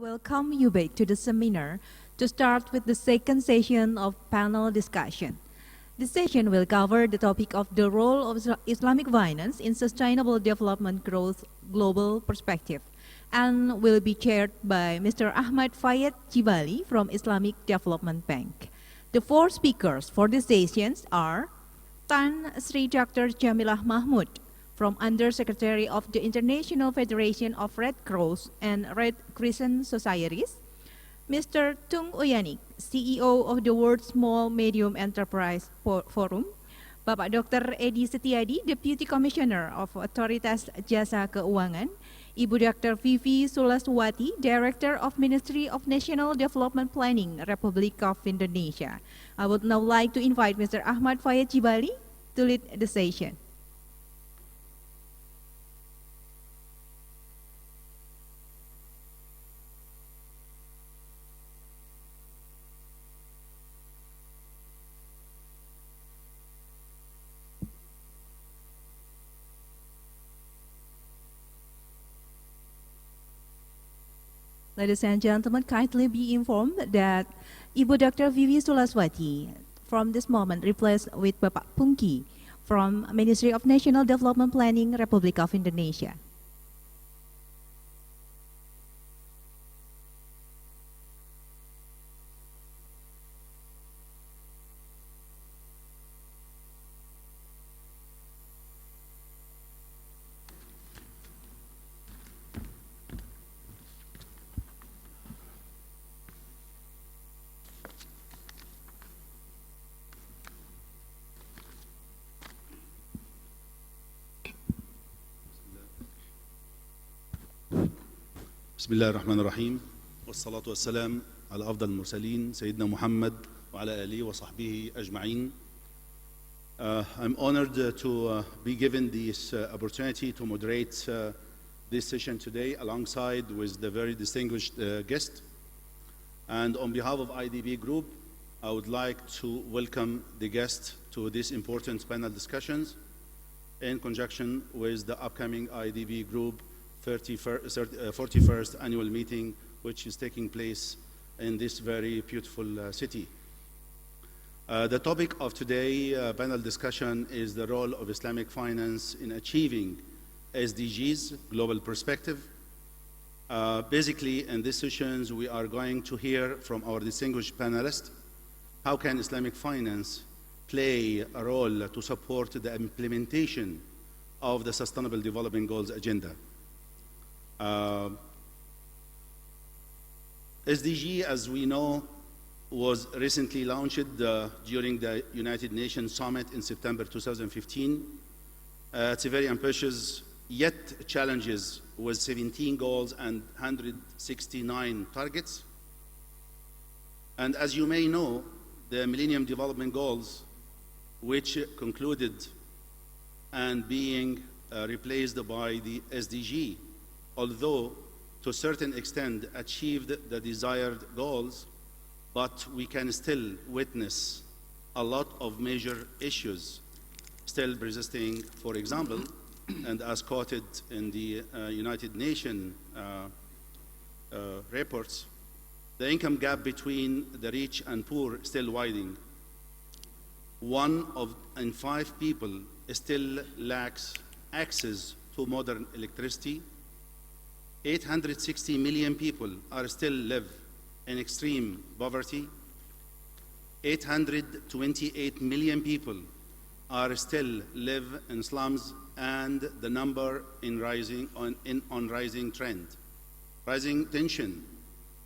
Welcome you back to the seminar to start with the second session of panel discussion. This session will cover the topic of the role of Islamic finance in sustainable development growth global perspective and will be chaired by Mr. Ahmad Fayed Jibali from Islamic Development Bank. The four speakers for this sessions are Tan Sri Dr. Jamilah Mahmud, from Undersecretary of the International Federation of Red Cross and Red Crescent Societies, Mr. Tung Uyanik, CEO of the World Small Medium Enterprise Forum, Bapak Dr. Edi Setiadi, Deputy Commissioner of Otoritas Jasa Keuangan, Ibu Dr. Vivi Sulaswati, Director of Ministry of National Development Planning, Republic of Indonesia. I would now like to invite Mr. Ahmad Fayed Jibali to lead the session. Ladies and gentlemen, kindly be informed that Ibu Dr. Vivi Sulaswati from this moment replaced with Bapak Pungki from Ministry of National Development Planning, Republic of Indonesia. بسم الله الرحمن الرحيم والصلاة والسلام على أفضل المرسلين سيدنا محمد وعلى آله وصحبه أجمعين. I'm honored to be given this opportunity to moderate this session today alongside with the very distinguished guest. And on behalf of IDB Group, I would like to welcome the guest to this important panel discussions in conjunction with the upcoming IDB Group 41st annual meeting, which is taking place in this very beautiful city. The topic of today's panel discussion is the role of Islamic finance in achieving SDGs, global perspective. Basically, in these sessions, we are going to hear from our distinguished panelists, how can Islamic finance play a role to support the implementation of the Sustainable Development Goals agenda. SDG, as we know, was recently launched during the United Nations Summit in September 2015. It's a very ambitious, yet challenges with 17 goals and 169 targets. And as you may know, the Millennium Development Goals, which concluded and being replaced by the SDG, although to a certain extent achieved the desired goals, but we can still witness a lot of major issues still persisting. For example, and as quoted in the United Nations reports, the income gap between the rich and poor still widening. 1 in 5 people still lacks access to modern electricity. 860 million people are still live in extreme poverty. 828 million people are still live in slums, and the number in rising trend. Rising tension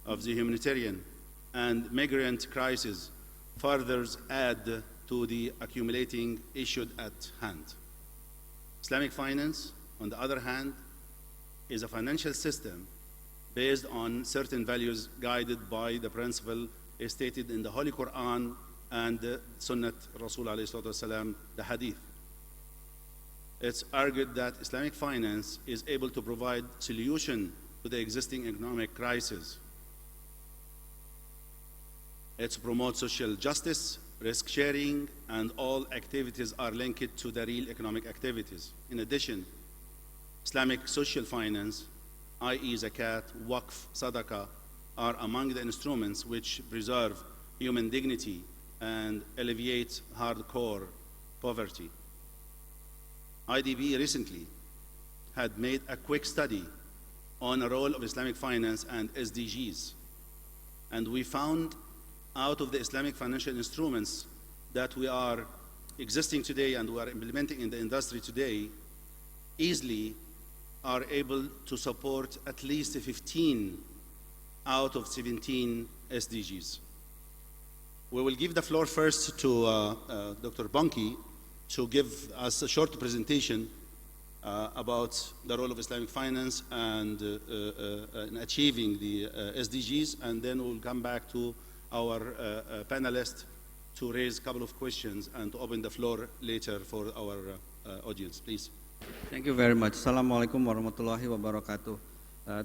of the humanitarian and migrant crisis further add to the accumulating issue at hand. Islamic finance, on the other hand, is a financial system based on certain values guided by the principle stated in the Holy Quran and the Sunnat Rasul alayhi salatu wasalam, the Hadith. It's argued that Islamic finance is able to provide solution to the existing economic crisis. It promotes social justice, risk sharing, and all activities are linked to the real economic activities. In addition, Islamic social finance i.e. zakat, waqf, sadaqah, are among the instruments which preserve human dignity and alleviate hardcore poverty. IDB recently had made a quick study on the role of Islamic finance and SDGs. And we found out of the Islamic financial instruments that we are existing today and we are implementing in the industry today, easily are able to support at least 15 out of 17 SDGs. We will give the floor first to Dr. Bonki to give us a short presentation about the role of Islamic finance and in achieving the SDGs, and then we'll come back to our panelists to raise a couple of questions and to open the floor later for our audience, please. Thank you very much. Assalamualaikum warahmatullahi wabarakatuh.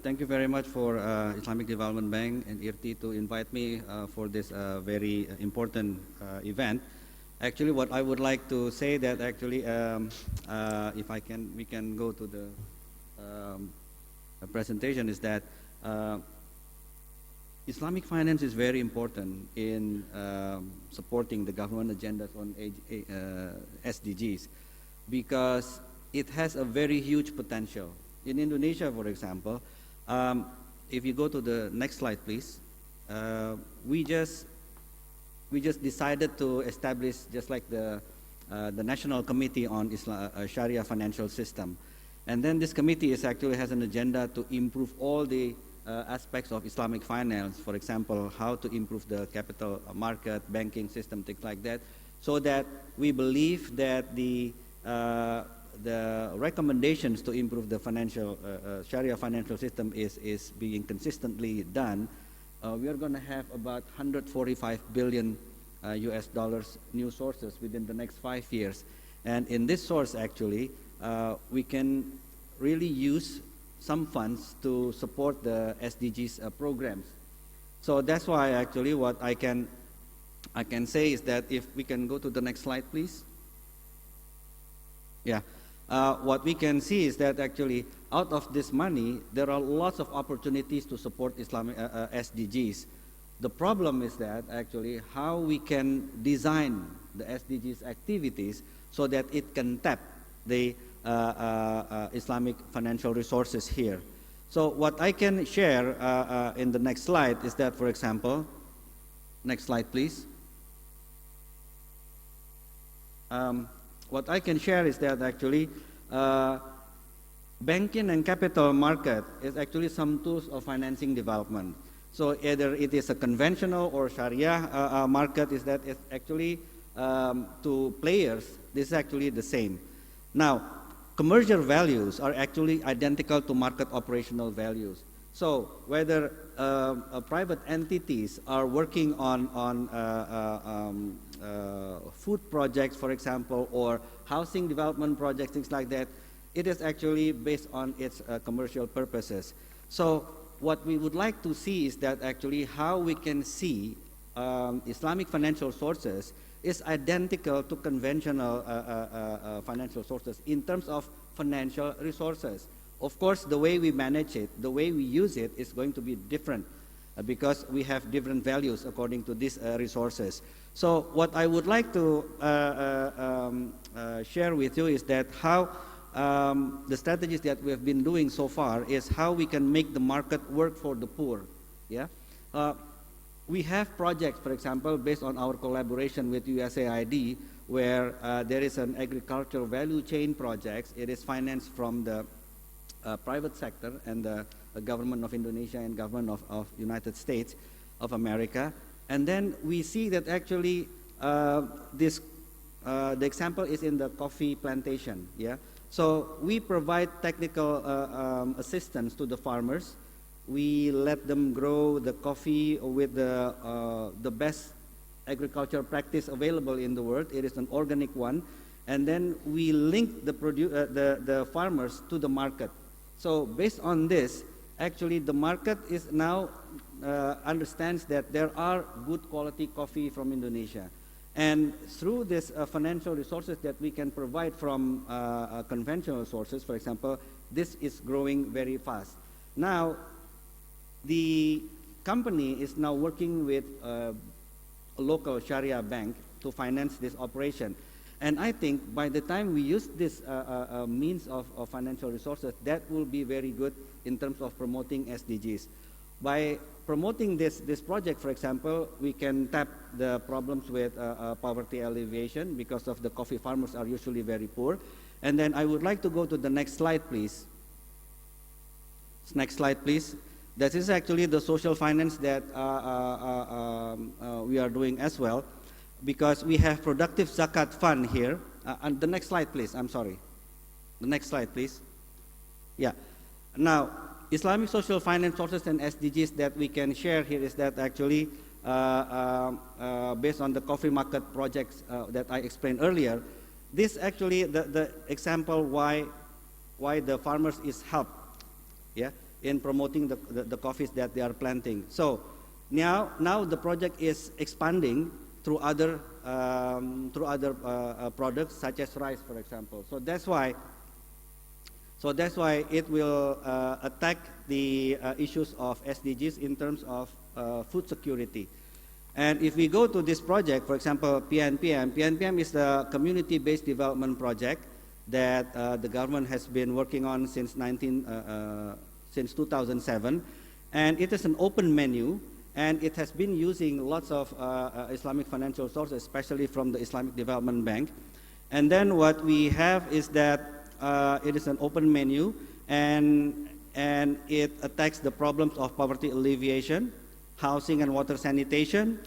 Thank you very much for Islamic Development Bank and IRTI to invite me for this very important event. Actually, what I would like to say that actually, if I can, we can go to the presentation, is that Islamic finance is very important in supporting the government agendas on SDGs because it has a very huge potential. In Indonesia, for example, if you go to the next slide, please, we just decided to establish just like the National Committee on Sharia Financial System. And then this committee actually has an agenda to improve all the aspects of Islamic finance, for example, how to improve the capital market, banking system, things like that, so that we believe that the recommendations to improve the financial Sharia financial system is being consistently done. We are going to have about 145 billion US dollars new sources within the next 5 years. And in this source, actually, we can really use some funds to support the SDGs programs. So that's why actually what I can say is that if we can go to the next slide, please. Yeah. What we can see is that actually out of this money, there are lots of opportunities to support Islamic SDGs. The problem is that actually how we can design the SDGs activities so that it can tap the Islamic financial resources here. So what I can share in the next slide is that, for example, next slide please. What I can share is that actually banking and capital market is actually some tools of financing development. So either it is a conventional or Sharia market, is that it's actually to players, this is actually the same. Now, commercial values are actually identical to market operational values. So whether private entities are working on food projects, for example, or housing development projects, things like that, it is actually based on its commercial purposes. So what we would like to see is that actually how we can see Islamic financial sources is identical to conventional financial sources in terms of financial resources. Of course, the way we manage it, the way we use it is going to be different because we have different values according to these resources. So what I would like to share with you is that how the strategies that we have been doing so far is how we can make the market work for the poor. Yeah, we have projects, for example, based on our collaboration with USAID, where there is an agricultural value chain project. It is financed from the private sector and the government of Indonesia and government of United States of America. And then we see that actually the example is in the coffee plantation. Yeah. So we provide technical assistance to the farmers. We let them grow the coffee with the best agricultural practice available in the world. It is an organic one. And then we link the farmers to the market. So based on this, actually the market is now understands that there are good quality coffee from Indonesia. And through this financial resources that we can provide from conventional sources, for example, this is growing very fast. Now, the company is now working with a local Sharia bank to finance this operation. And I think by the time we use this means of financial resources, that will be very good in terms of promoting SDGs. By promoting this project, for example, we can tap the problems with poverty alleviation because of the coffee farmers are usually very poor. And then I would like to go to the next slide, please. Next slide, please. That is actually the social finance that we are doing as well, because we have productive zakat fund here. And the next slide, please. I'm sorry. The next slide, please. Yeah. Now, Islamic social finance sources and SDGs that we can share here is that actually, based on the coffee market projects that I explained earlier, this actually the example why the farmers is helped, yeah, in promoting the coffees that they are planting. So now the project is expanding through other products such as rice, for example. So that's why it will attack the issues of SDGs in terms of food security. And if we go to this project, for example, PNPM is the community-based development project that the government has been working on since 2007, and it is an open menu, and it has been using lots of Islamic financial sources, especially from the Islamic Development Bank. And then what we have is that it is an open menu, and it attacks the problems of poverty alleviation, housing and water sanitation,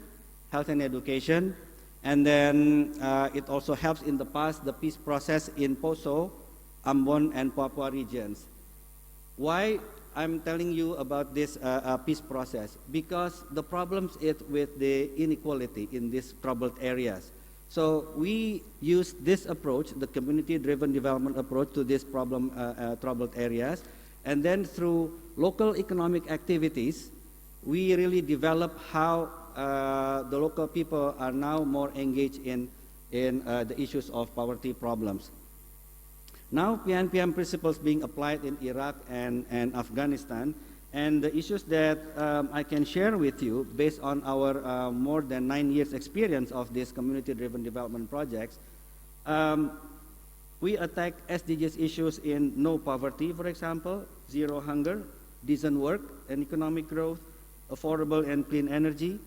health and education, and then it also helps in the past the peace process in Poso, Ambon, and Papua regions. Why I'm telling you about this peace process? Because the problems is with the inequality in these troubled areas. So we use this approach, the community-driven development approach, to these troubled areas, and then through local economic activities, we really develop how the local people are now more engaged in the issues of poverty problems. Now, PNPM principles being applied in Iraq and Afghanistan, and the issues that I can share with you based on our more than 9 years experience of these community-driven development projects, we attack SDGs issues in no poverty, for example, zero hunger, decent work and economic growth, affordable and clean energy,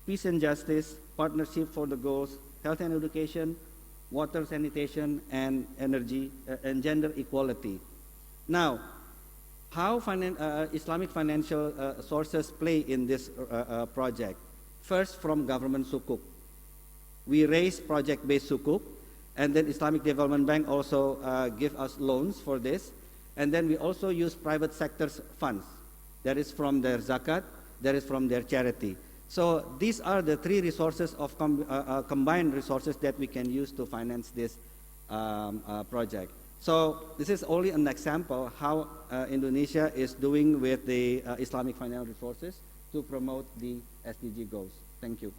peace and justice, partnership for the goals, health and education, water sanitation, and energy and gender equality. Now, how Islamic financial sources play in this project? First, from government sukuk. We raise project-based sukuk, and then Islamic Development Bank also give us loans for this, and then we also use private sector's funds. That is from their zakat, that is from their charity. So these are the three resources of combined resources that we can use to finance this project. So this is only an example how Indonesia is doing with the Islamic financial resources to promote the SDG goals. Thank you.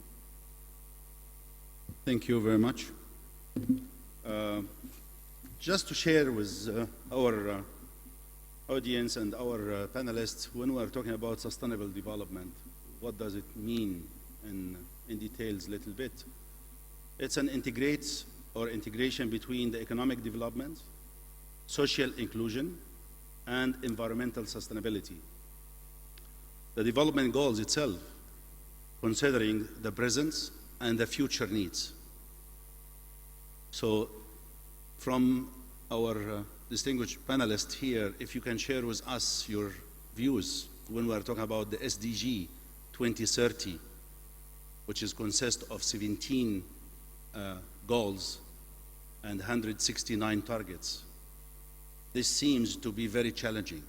Thank you very much. Just to share with our audience and our panelists, when we are talking about sustainable development, what does it mean in details a little bit? It's an integration between the economic development, social inclusion, and environmental sustainability. The development goals itself, considering the present and the future needs. So from our distinguished panelists here, if you can share with us your views when we are talking about the SDG 2030, which consists of 17 goals and 169 targets. This seems to be very challenging.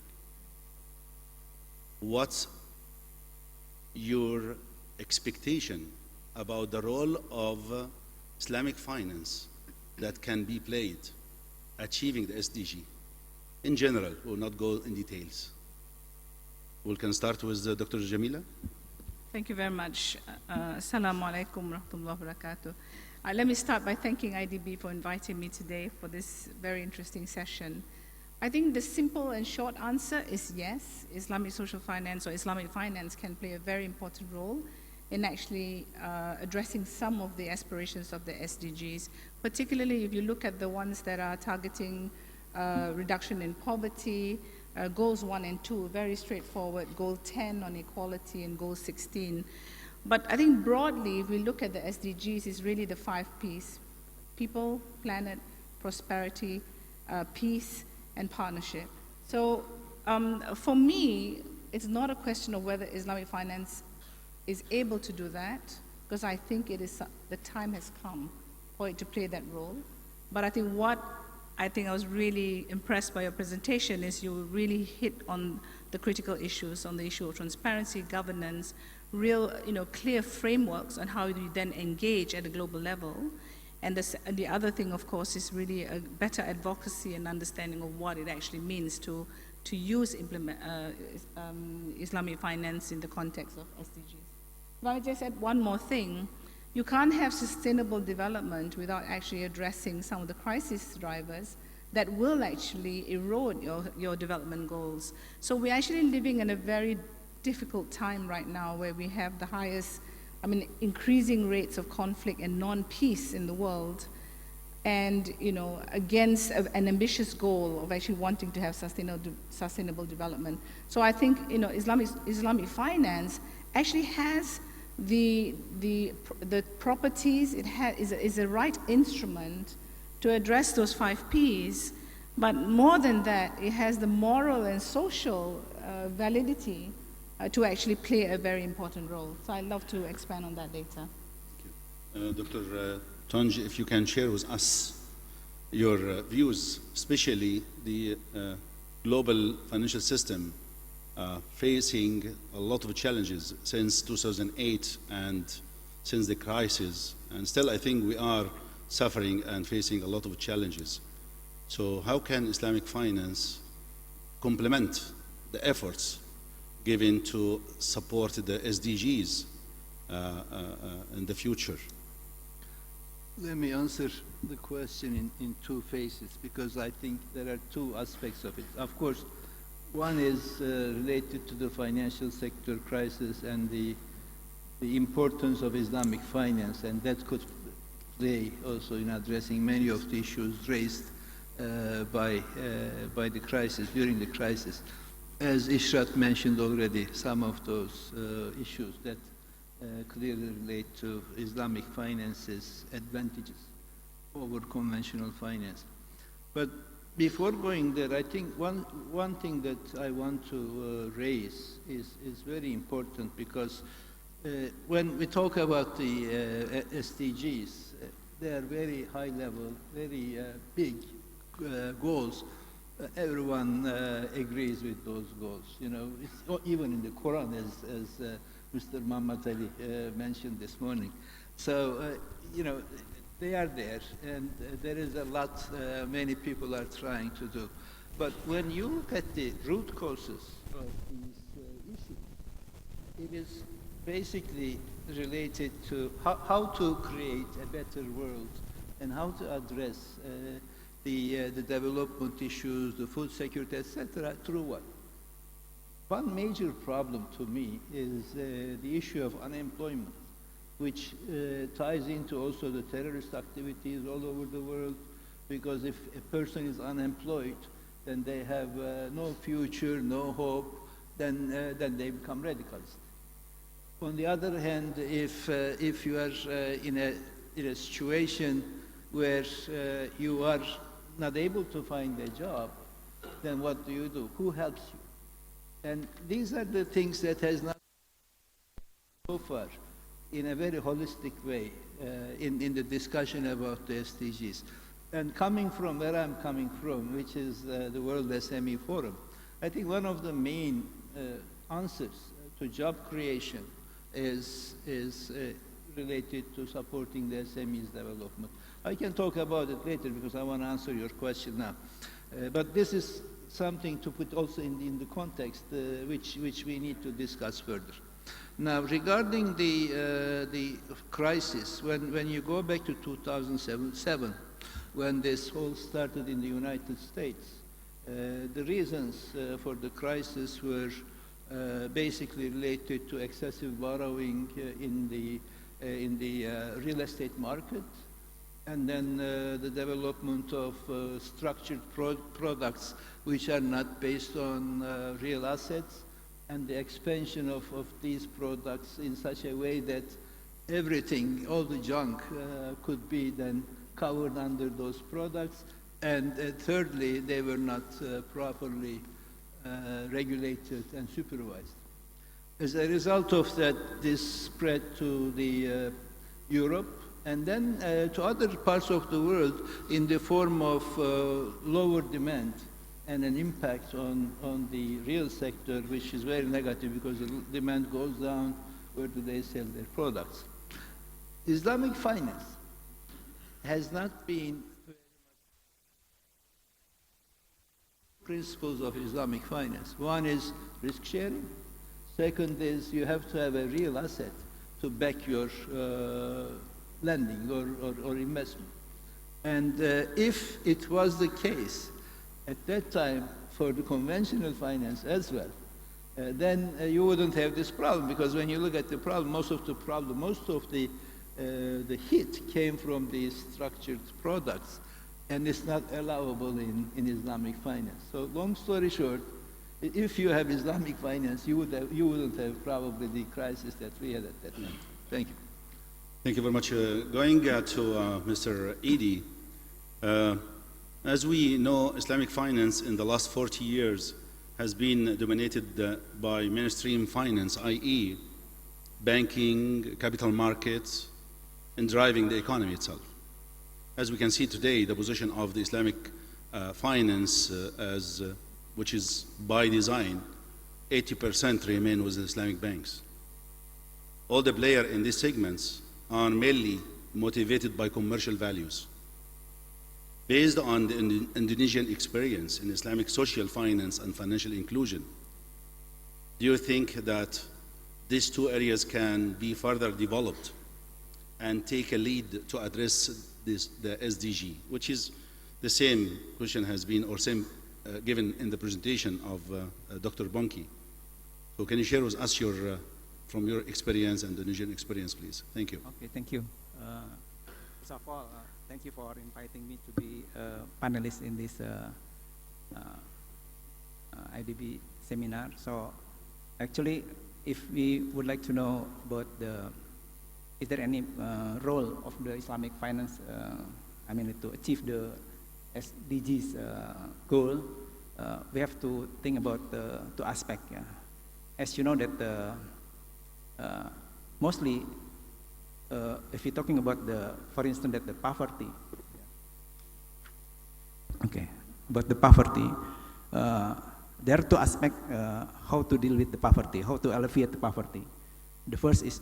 What's your expectation about the role of Islamic finance that can be played achieving the SDG? In general, we'll not go in details. We can start with Dr. Jamila. Thank you very much. Assalamu alaikum wa rahmatullahi wa barakatuh. Let me start by thanking IDB for inviting me today for this very interesting session I think the simple and short answer is yes. Islamic social finance or Islamic finance can play a very important role in actually addressing some of the aspirations of the SDGs, particularly if you look at the ones that are targeting reduction in poverty, goals 1 and 2, very straightforward, goal 10 on equality and goal 16. But I think broadly, if we look at the SDGs, it's really the 5 Ps: people, planet, prosperity, peace, and partnership. So for me, it's not a question of whether Islamic finance is able to do that, because I think the time has come for it to play that role. But I think I was really impressed by your presentation is you really hit on the critical issues, on the issue of transparency, governance, real, clear frameworks on how you then engage at a global level. And the other thing, of course, is really a better advocacy and understanding of what it actually means to use Islamic finance in the context of SDGs. But I just add one more thing. You can't have sustainable development without actually addressing some of the crisis drivers that will actually erode your development goals. So we're actually living in a very difficult time right now where we have the highest, increasing rates of conflict and non-peace in the world, and against an ambitious goal of actually wanting to have sustainable development. So I think Islamic finance actually has the properties. It is a right instrument to address those 5 Ps, but more than that, it has the moral and social validity to actually play a very important role. So I'd love to expand on that later. Dr. Tonji, if you can share with us your views, especially the global financial system facing a lot of challenges since 2008 and since the crisis, and still I think we are suffering and facing a lot of challenges. So how can Islamic finance complement the efforts given to support the SDGs in the future? Let me answer the question in 2 phases, because I think there are 2 aspects of it. Of course, one is related to the financial sector crisis and the importance of Islamic finance, and that could play also in addressing many of the issues raised by the crisis, during the crisis. As Ishrat mentioned already, some of those issues that clearly relate to Islamic finance's advantages over conventional finance. But before going there, I think one thing that I want to raise is very important, because when we talk about the SDGs, they are very high level, very big goals. Everyone agrees with those goals. It's even in the Quran, as Mr. Muhammad Ali mentioned this morning. So, they are there, and there is a lot many people are trying to do. But when you look at the root causes of these issues, it is basically related to how to create a better world and how to address the development issues, the food security, etc., through what? One major problem to me is the issue of unemployment, which ties into also the terrorist activities all over the world, because if a person is unemployed, then they have no future, no hope, then they become radicalized. On the other hand, if you are in a situation where you are not able to find a job, then what do? Who helps you? And these are the things that has not so far in a very holistic way in the discussion about the SDGs. And coming from where I'm coming from, which is the World SME Forum, I think one of the main answers to job creation is related to supporting the SMEs development. I can talk about it later because I want to answer your question now. But this is something to put also in the context which we need to discuss further. Now, regarding the crisis, when you go back to 2007, when this all started in the United States, The reasons for the crisis were basically related to excessive borrowing in the real estate market, and then the development of structured products which are not based on real assets, and the expansion of these products in such a way that everything, all the junk, could be then covered under those products. And thirdly, they were not properly regulated and supervised. As a result of that, this spread to the Europe, and then to other parts of the world in the form of lower demand and an impact on the real sector, which is very negative because the demand goes down. Where do they sell their products? Islamic finance has not been principles of Islamic finance. One is risk sharing. Second is you have to have a real asset to back your lending or investment. And if it was the case at that time for the conventional finance as well, then you wouldn't have this problem, because when you look at the problem, most of the hit came from these structured products, and it's not allowable in Islamic finance. So long story short, if you have Islamic finance, you wouldn't have probably the crisis that we had at that time. Thank you. Thank you very much. Going to Mr. Edie, as we know, Islamic finance in the last 40 years has been dominated by mainstream finance, i.e. banking, capital markets, and driving the economy itself. As we can see today, the position of the Islamic finance, which is by design, 80% remain with the Islamic banks. All the players in these segments are mainly motivated by commercial values. Based on the Indonesian experience in Islamic social finance and financial inclusion, do you think that these two areas can be further developed and take a lead to address the SDG, which is the same question has been, or same given in the presentation of Dr. Bonki. So can you share with us from your experience and Indonesian experience, please? Thank you. Okay, thank you. First of all, thank you for inviting me to be a panelist in this IDB seminar. So actually, if we would like to know about is there any role of the Islamic finance, to achieve the SDGs goal, we have to think about two aspects. Yeah. As you know that mostly, if you're talking about for instance, that the poverty. Okay, about the poverty, there are two aspects how to deal with the poverty, how to alleviate the poverty. The first is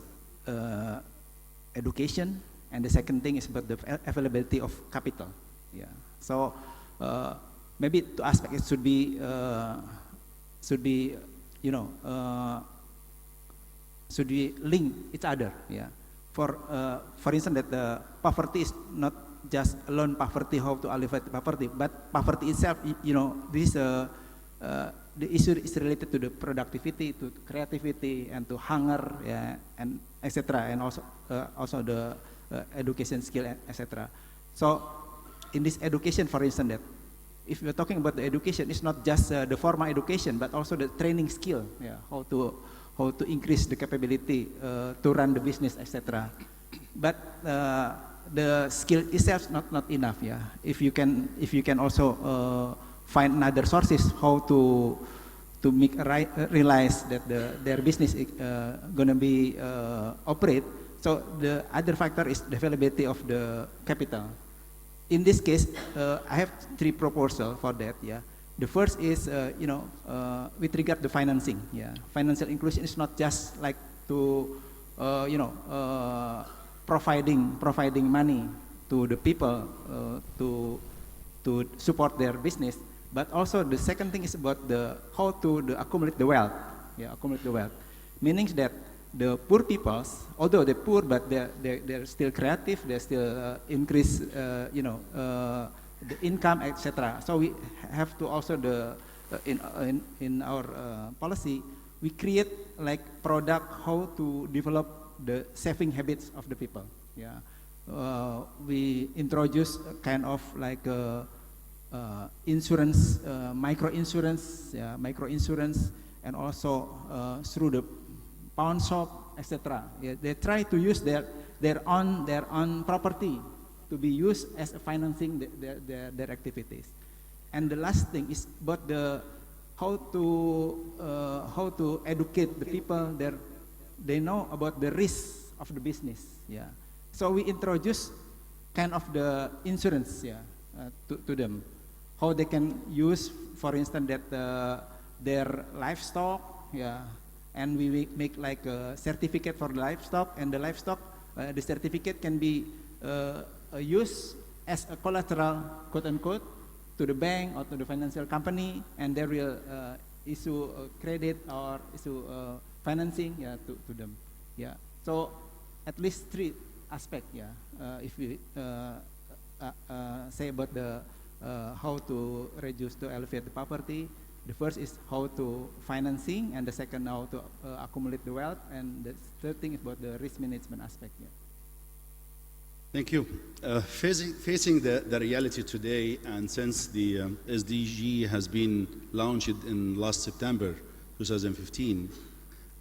education, and the second thing is about the availability of capital. Yeah. So maybe two aspects should be linked each other. Yeah. For instance, that the poverty is not just alone poverty, how to alleviate the poverty, but poverty itself. This the issue is related to the productivity, to creativity, and to hunger, yeah, and etc. And also the education skill, etc. So in this education, for instance, that if we're talking about the education, it's not just the formal education, but also the training skill, yeah, how to increase the capability to run the business, etc. But the skill itself is not enough. Yeah, if you can also find another sources how to make realize that their business is gonna be operate. So the other factor is the availability of the capital. In this case, I have three proposals for that. Yeah, the first is with regard to financing. Yeah, financial inclusion is not just like to providing money to the people to support their business, but also the second thing is about how to accumulate the wealth. Yeah, accumulate the wealth, meaning that the poor peoples, although they're poor, but they're still creative. They still increase the income, etc. So we have to also in our policy, we create like product how to develop the saving habits of the people. Yeah, we introduce a kind of like insurance, micro insurance, and also through the pawn shop, etc. Yeah, they try to use their own property to be used as a financing their activities. And the last thing is about the how to educate the people they know about the risks of the business. Yeah. So we introduce kind of the insurance, yeah, to them, how they can use, for instance, that their livestock, yeah, and we make like a certificate for the livestock, and the livestock, the certificate can be used as a collateral, quote unquote, to the bank or to the financial company, and they will issue credit or issue financing, yeah, to them. Yeah. So at least three aspects, yeah. If we say about the how to reduce to elevate the poverty, the first is how to financing, and the second how to accumulate the wealth, and the third thing is about the risk management aspect. Yeah. Thank you. Facing the reality today, and since the SDG has been launched in last September 2015,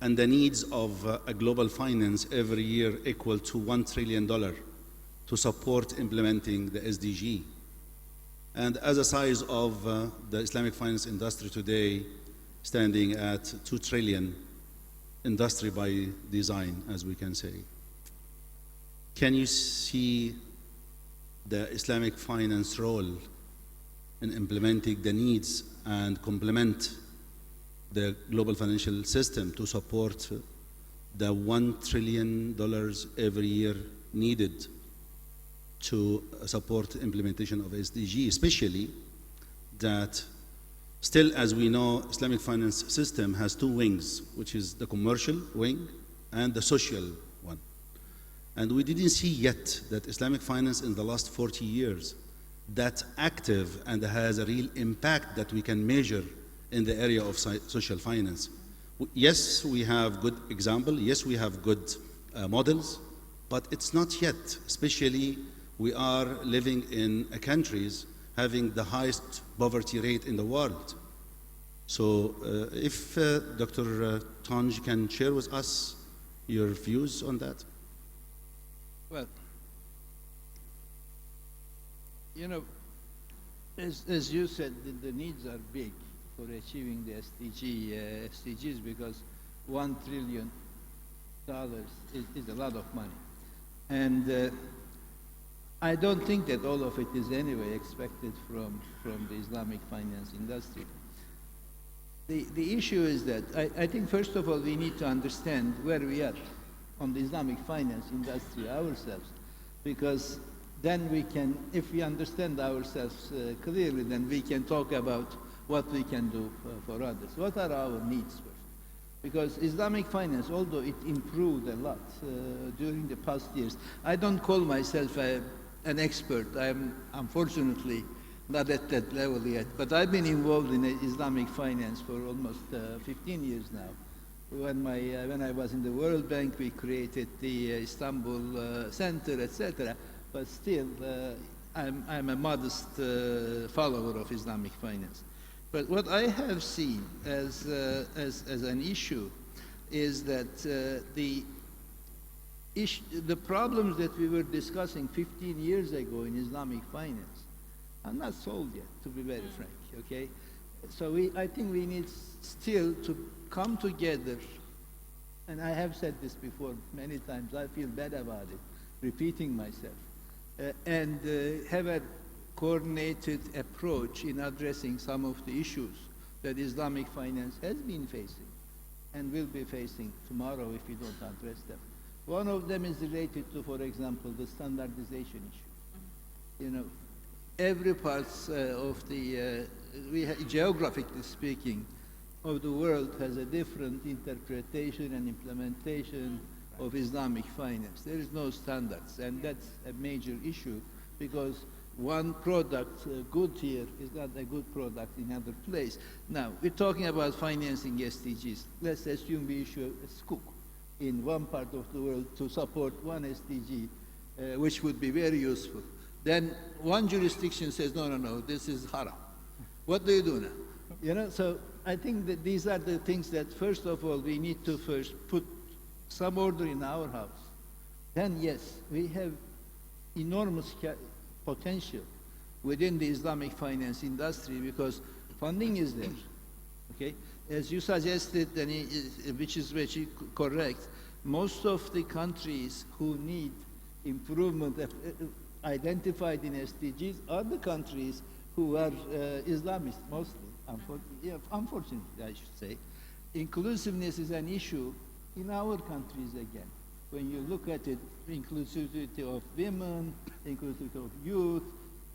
and the needs of a global finance every year equal to $1 trillion to support implementing the SDG. And as a size of the Islamic finance industry today, standing at 2 trillion, industry by design, as we can say. Can you see the Islamic finance role in implementing the needs and complement the global financial system to support the $1 trillion every year needed to support implementation of SDG, especially that still, as we know, Islamic finance system has two wings, which is the commercial wing and the social one. And we didn't see yet that Islamic finance in the last 40 years that active and has a real impact that we can measure in the area of social finance. Yes, we have good example. Yes, we have good models, but it's not yet. Especially, we are living in countries having the highest poverty rate in the world. So, if Dr. Tanj can share with us your views on that. Well, you know, as you said, the needs are big for achieving the SDGs, because $1 trillion is a lot of money. And I don't think that all of it is anyway expected from the Islamic finance industry. The issue is that I think, first of all, we need to understand where we are on the Islamic finance industry ourselves, because then we can, if we understand ourselves clearly, then we can talk about what we can do for others. What are our needs first? Because Islamic finance, although it improved a lot during the past years, I don't call myself an expert. I'm unfortunately not at that level yet, but I've been involved in Islamic finance for almost 15 years now. When I was in the World Bank, we created the Istanbul Center, etc. But still, I'm a modest follower of Islamic finance. But what I have seen as an issue is that the problems that we were discussing 15 years ago in Islamic finance are not solved yet, to be very frank, okay? So I think we need still to come together, and I have said this before many times, I feel bad about it, repeating myself, and have a coordinated approach in addressing some of the issues that Islamic finance has been facing and will be facing tomorrow if we don't address them. One of them is related to, for example, the standardization issue. You know, every part of the, geographically speaking, of the world has a different interpretation and implementation of Islamic finance. There is no standards, and that's a major issue, because one product good here is not a good product in other place. Now, we're talking about financing SDGs. Let's assume we issue a sukuk in one part of the world to support one SDG, which would be very useful. Then one jurisdiction says, no, no, no, this is haram. What do you do now? You know, so I think that these are the things that, first of all, we need to first put some order in our house. Then, yes, we have enormous potential within the Islamic finance industry because funding is there, okay? As you suggested, and which is very correct, most of the countries who need improvement identified in SDGs are the countries who are Islamist mostly, unfortunately, I should say. Inclusiveness is an issue in our countries again. When you look at it, inclusivity of women, inclusivity of youth,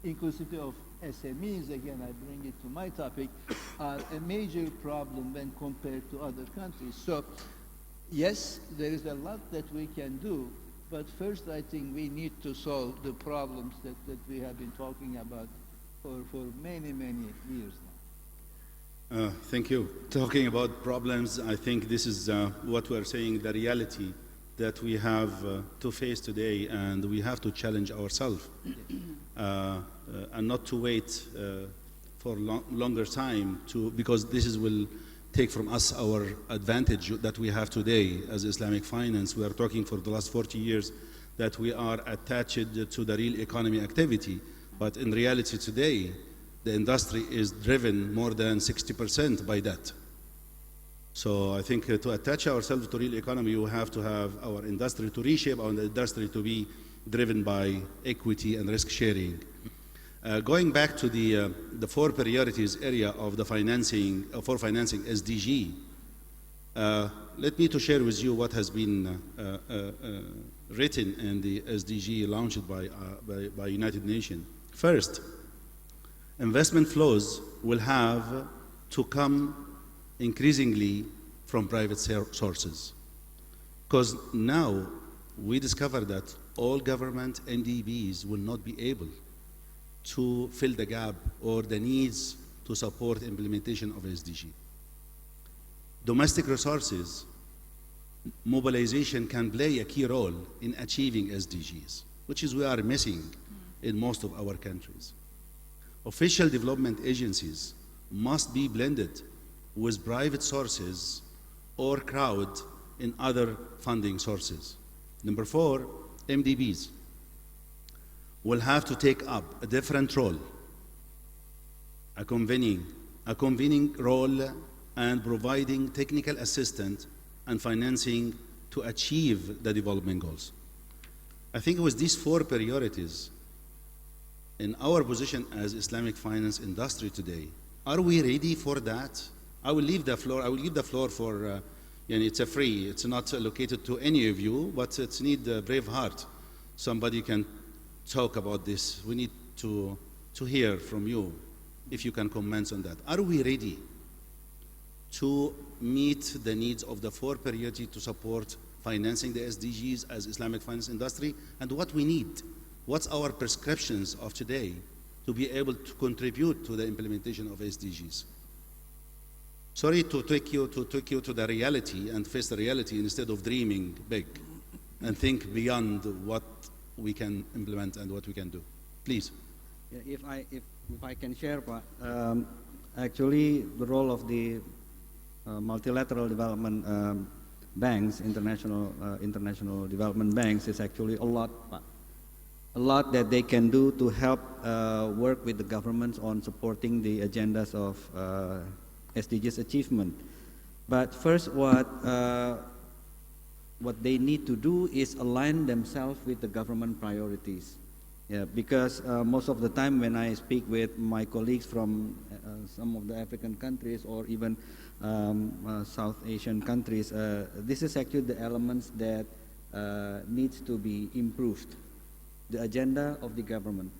inclusivity of SMEs, again, I bring it to my topic, are a major problem when compared to other countries. So, yes, there is a lot that we can do, but first I think we need to solve the problems that we have been talking about for many, many years now. Thank you. Talking about problems, I think this is what we're saying, the reality that we have to face today, and we have to challenge ourselves and not to wait for longer time because this will take from us our advantage that we have today as Islamic finance. We are talking for the last 40 years that we are attached to the real economy activity, but in reality today, the industry is driven more than 60% by that. So I think to attach ourselves to real economy, we have to have our industry to reshape our industry to be driven by equity and risk sharing. Going back to the four priorities area of the financing, for financing SDG, let me to share with you what has been written in the SDG launched by United Nations. First, investment flows will have to come increasingly from private sources. Because now we discover that all government NDBs will not be able to fill the gap or the needs to support implementation of SDG. Domestic resources mobilization can play a key role in achieving SDGs, which is we are missing in most of our countries. Official development agencies must be blended with private sources or crowd in other funding sources. Number four, MDBs will have to take up a different role, a convening role and providing technical assistance and financing to achieve the development goals. I think with these four priorities, in our position as Islamic finance industry today, are we ready for that? I will leave the floor for, it's a free, it's not allocated to any of you, but it's need a brave heart. Somebody can talk about this. We need to hear from you, if you can comment on that. Are we ready to meet the needs of the four priorities to support financing the SDGs as Islamic finance industry? And what we need, what's our prescriptions of today to be able to contribute to the implementation of SDGs? Sorry to take you to the reality and face the reality instead of dreaming big and think beyond what we can implement and what we can do. Please. Yeah, if I can share, actually the role of the multilateral development banks, international development banks, is actually a lot that they can do to help work with the governments on supporting the agendas of SDGs achievement. But first, what they need to do is align themselves with the government priorities. Yeah, because most of the time when I speak with my colleagues from some of the African countries or even South Asian countries, this is actually the elements that needs to be improved, the agenda of the government.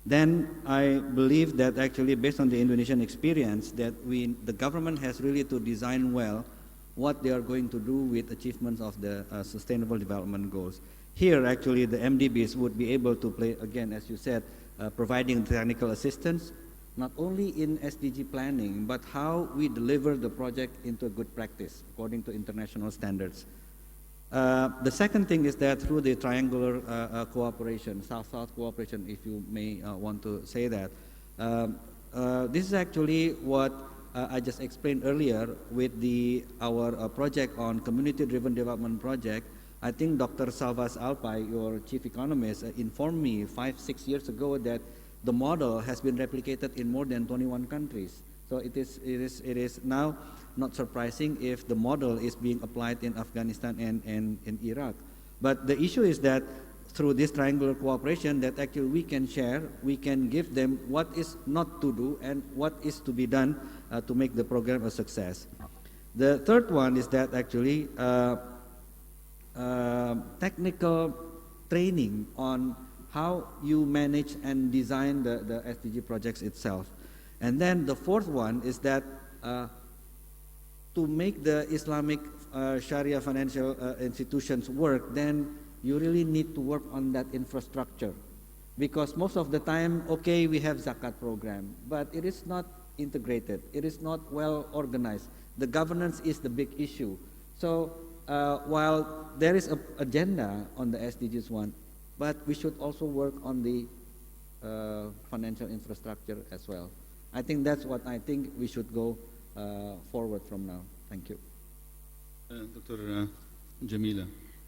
Then I believe that actually based on the Indonesian experience that the government has really to design well what they are going to do with achievements of the sustainable development goals. Here actually the MDBs would be able to play, again as you said, providing technical assistance, not only in SDG planning, but how we deliver the project into a good practice according to international standards. The second thing is that through the triangular cooperation, South-South cooperation, if you may want to say that, this is actually what I just explained earlier with our project on community-driven development project. I think Dr. Salvas Alpai, your chief economist, informed me 5-6 years ago that the model has been replicated in more than 21 countries. So it is now not surprising if the model is being applied in Afghanistan and in Iraq. But the issue is that through this triangular cooperation that actually we can share, we can give them what is not to do and what is to be done to make the program a success. The third one is that actually technical training on how you manage and design the SDG projects itself. And then the fourth one is that to make the Islamic Sharia financial institutions work, then you really need to work on that infrastructure. Because most of the time, okay, we have zakat program, but it is not integrated. It is not well organized. The governance is the big issue. So while there is an agenda on the SDGs one, but we should also work on the financial infrastructure as well. I think that's what I think we should go forward from now. Thank you. Dr. Jamila.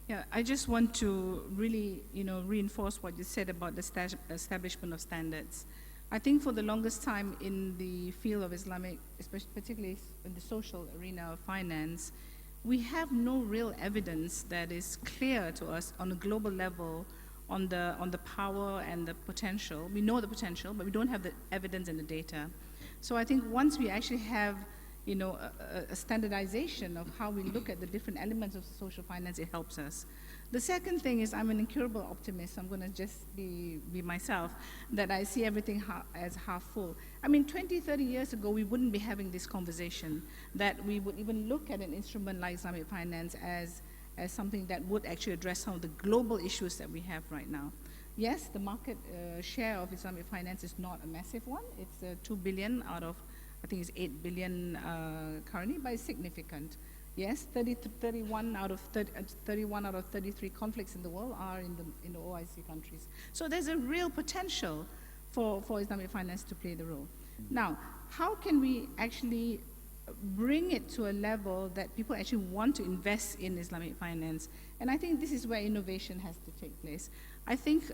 Yeah, I just want to really, reinforce what you said about the establishment of standards. I think for the longest time in the field of Islamic, especially particularly in the social arena of finance, we have no real evidence that is clear to us on a global level on the power and the potential. We know the potential, but we don't have the evidence and the data. So I think once we actually have a standardization of how we look at the different elements of social finance, it helps us. The second thing is I'm an incurable optimist. I'm going to just be myself, that I see everything as half full. I mean, 20, 30 years ago, we wouldn't be having this conversation, that we would even look at an instrument like Islamic finance as something that would actually address some of the global issues that we have right now. Yes, the market share of Islamic finance is not a massive one. It's 2 billion out of, I think it's 8 billion currently, but it's significant. Yes, 31 out of 33 conflicts in the world are in the OIC countries. So there's a real potential for Islamic finance to play the role. Now, how can we actually bring it to a level that people actually want to invest in Islamic finance? And I think this is where innovation has to take place. I think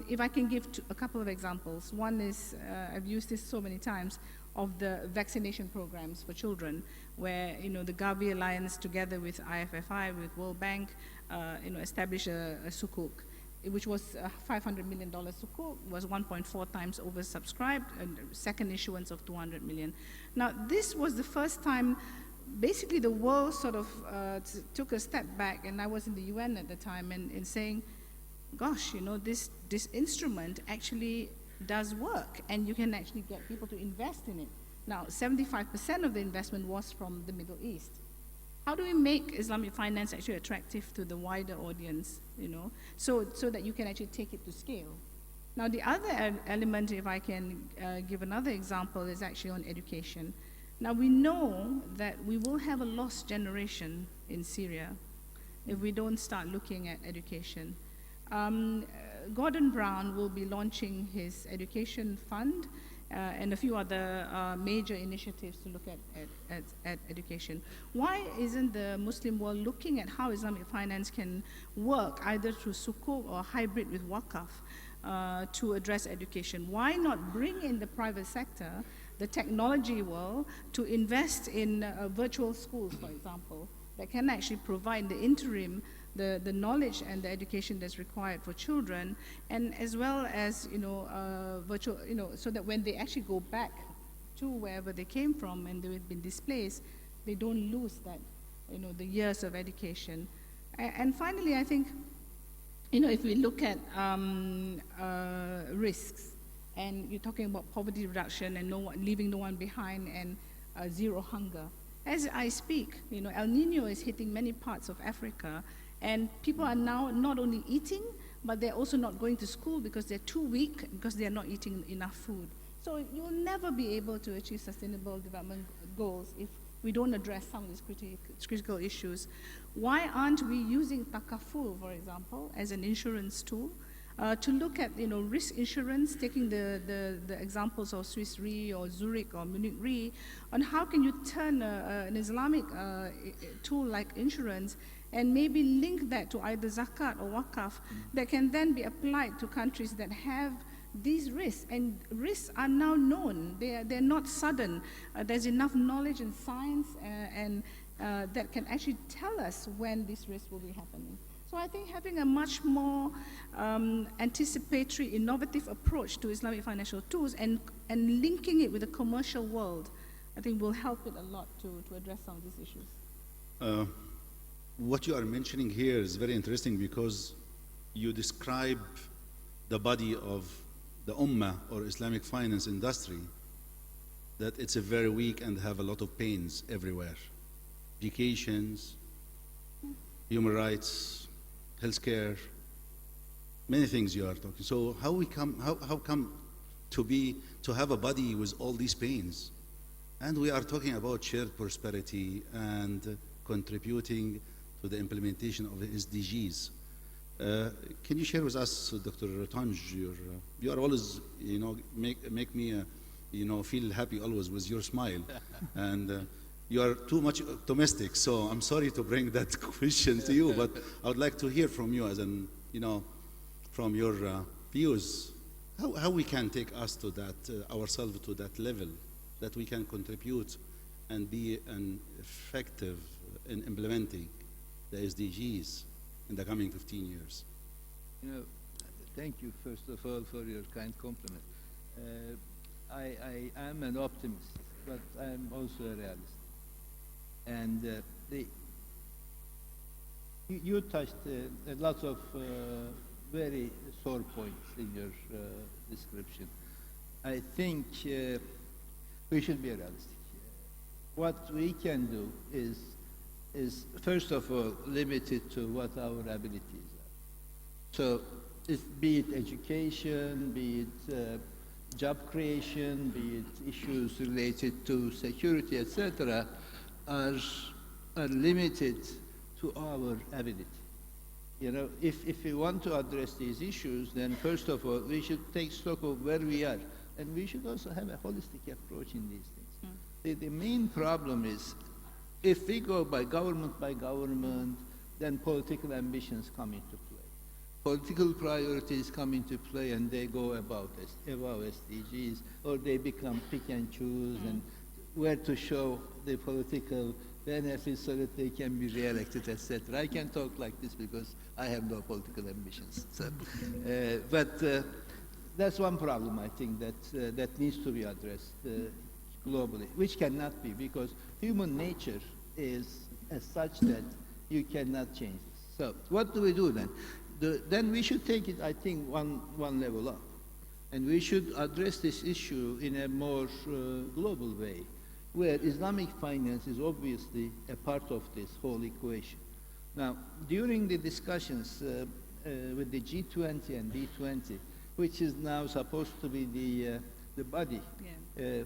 if I can give a couple of examples. One is, I've used this so many times, of the vaccination programs for children, where the Gavi Alliance together with IFFI, with World Bank, established a sukuk, which was a $500 million sukuk, was 1.4 times oversubscribed, and second issuance of 200 million. Now, this was the first time, basically the world sort of took a step back, and I was in the UN at the time, and saying, gosh, this instrument actually does work, and you can actually get people to invest in it. Now, 75% of the investment was from the Middle East. How do we make Islamic finance actually attractive to the wider audience, so that you can actually take it to scale? Now, the other element, if I can give another example, is actually on education. Now, we know that we will have a lost generation in Syria if we don't start looking at education. Gordon Brown will be launching his education fund and a few other major initiatives to look at education. Why isn't the Muslim world looking at how Islamic finance can work either through sukuk or hybrid with waqaf to address education? Why not bring in the private sector, the technology world, to invest in virtual schools, for example, that can actually provide the interim the knowledge and the education that's required for children, and as well as virtual, so that when they actually go back to wherever they came from and they've been displaced, they don't lose that, the years of education. And finally, I think, if we look at risks, and you're talking about poverty reduction and leaving no one behind, and zero hunger. As I speak, El Nino is hitting many parts of Africa, and people are now not only eating, but they're also not going to school because they're too weak, because they're not eating enough food. So you'll never be able to achieve sustainable development goals if we don't address some of these critical issues. Why aren't we using takaful, for example, as an insurance tool? To look at risk insurance, taking the examples of Swiss Re or Zurich or Munich Re, on how can you turn an Islamic tool like insurance and maybe link that to either zakat or wakaf that can then be applied to countries that have these risks. And risks are now known. They're not sudden. There's enough knowledge and science and that can actually tell us when these risks will be happening. So I think having a much more anticipatory, innovative approach to Islamic financial tools and linking it with the commercial world, I think will help it a lot to address some of these issues. What you are mentioning here is very interesting because you describe the body of the Ummah or Islamic finance industry, that it's a very weak and have a lot of pains everywhere. Educations, human rights, healthcare, many things you are talking. So how come to have a body with all these pains? And we are talking about shared prosperity and contributing to the implementation of the SDGs. Can you share with us, Dr. Tanj, you are always, make me, feel happy always with your smile, and you are too much optimistic. So I'm sorry to bring that question to you, but I would like to hear from you as an, from your views, how we can take us to that ourselves to that level, that we can contribute and be an effective in implementing the SDGs in the coming 15 years. Thank you, first of all, for your kind compliment. I am an optimist, but I'm also a realist. And you touched a lot of very sore points in your description. I think we should be realistic. What we can do is first of all limited to what our abilities are. So be it education, be it job creation, be it issues related to security, etc., are limited to our ability. If we want to address these issues, then first of all, we should take stock of where we are. And we should also have a holistic approach in these things. The main problem is, if we go by government, then political ambitions come into play. Political priorities come into play and they go above SDGs, or they become pick and choose and where to show the political benefits so that they can be re-elected, etc. I can talk like this because I have no political ambitions. So, but that's one problem, I think, that needs to be addressed globally, which cannot be, because human nature is as such that you cannot change this. So what do we do then? Then we should take it, I think, one level up. And we should address this issue in a more global way, where Islamic finance is obviously a part of this whole equation. Now, during the discussions with the G20 and B20, which is now supposed to be the body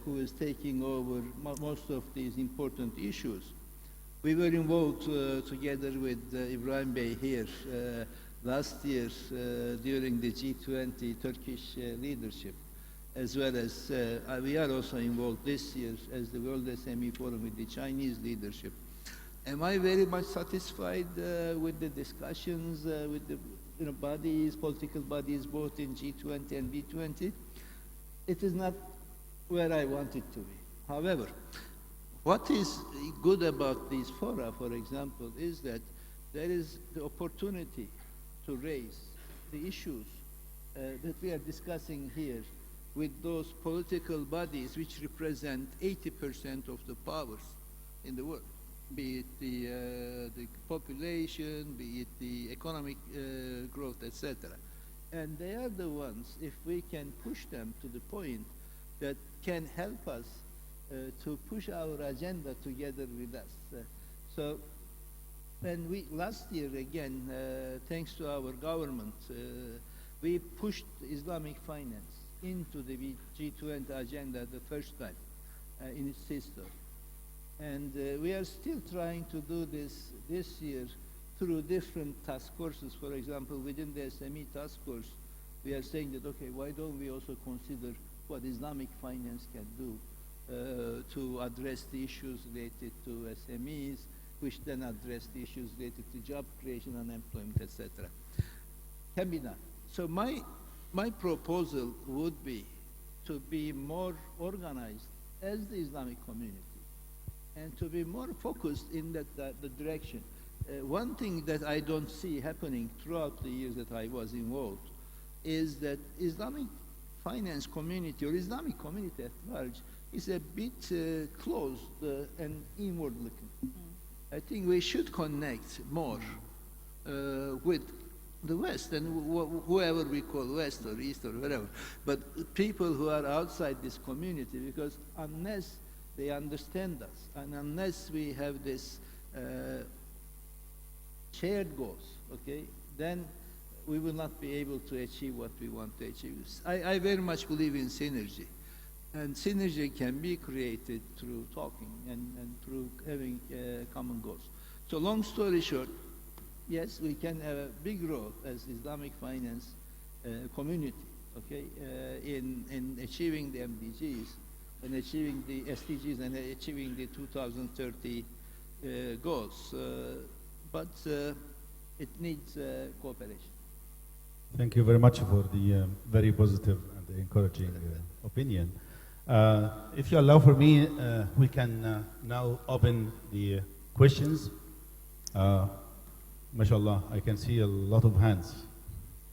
who is taking over most of these important issues, we were involved together with Ibrahim Bey here last year during the G20 Turkish leadership, as well as we are also involved this year as the World SME Forum with the Chinese leadership. Am I very much satisfied with the discussions with the bodies, political bodies, both in G20 and B20? It is not where I want it to be. However, what is good about these fora, for example, is that there is the opportunity to raise the issues that we are discussing here with those political bodies which represent 80% of the powers in the world, be it the population, be it the economic growth, etc. And they are the ones, if we can push them to the point that can help us to push our agenda together with us. So And last year again, thanks to our government, we pushed Islamic finance into the G20 agenda the first time in its history. And we are still trying to do this year through different task forces. For example, within the SME task force, we are saying that, okay, why don't we also consider what Islamic finance can do to address the issues related to SMEs, which then address the issues related to job creation, unemployment, etc. Can be done. So my proposal would be to be more organized as the Islamic community and to be more focused in the direction. One thing that I don't see happening throughout the years that I was involved is that Islamic finance community or Islamic community at large is a bit closed and inward-looking. I think we should connect more with the West and whoever we call West or East or whatever, but people who are outside this community, because unless they understand us and unless we have this shared goals, okay, then we will not be able to achieve what we want to achieve. I very much believe in synergy. And synergy can be created through talking and through having common goals. So long story short, yes, we can have a big role as Islamic finance community, okay, in achieving the MDGs and achieving the SDGs and achieving the 2030 goals. But it needs cooperation. Thank you very much for the very positive and encouraging opinion. If you allow for me, we can now open the questions. MashaAllah, I can see a lot of hands.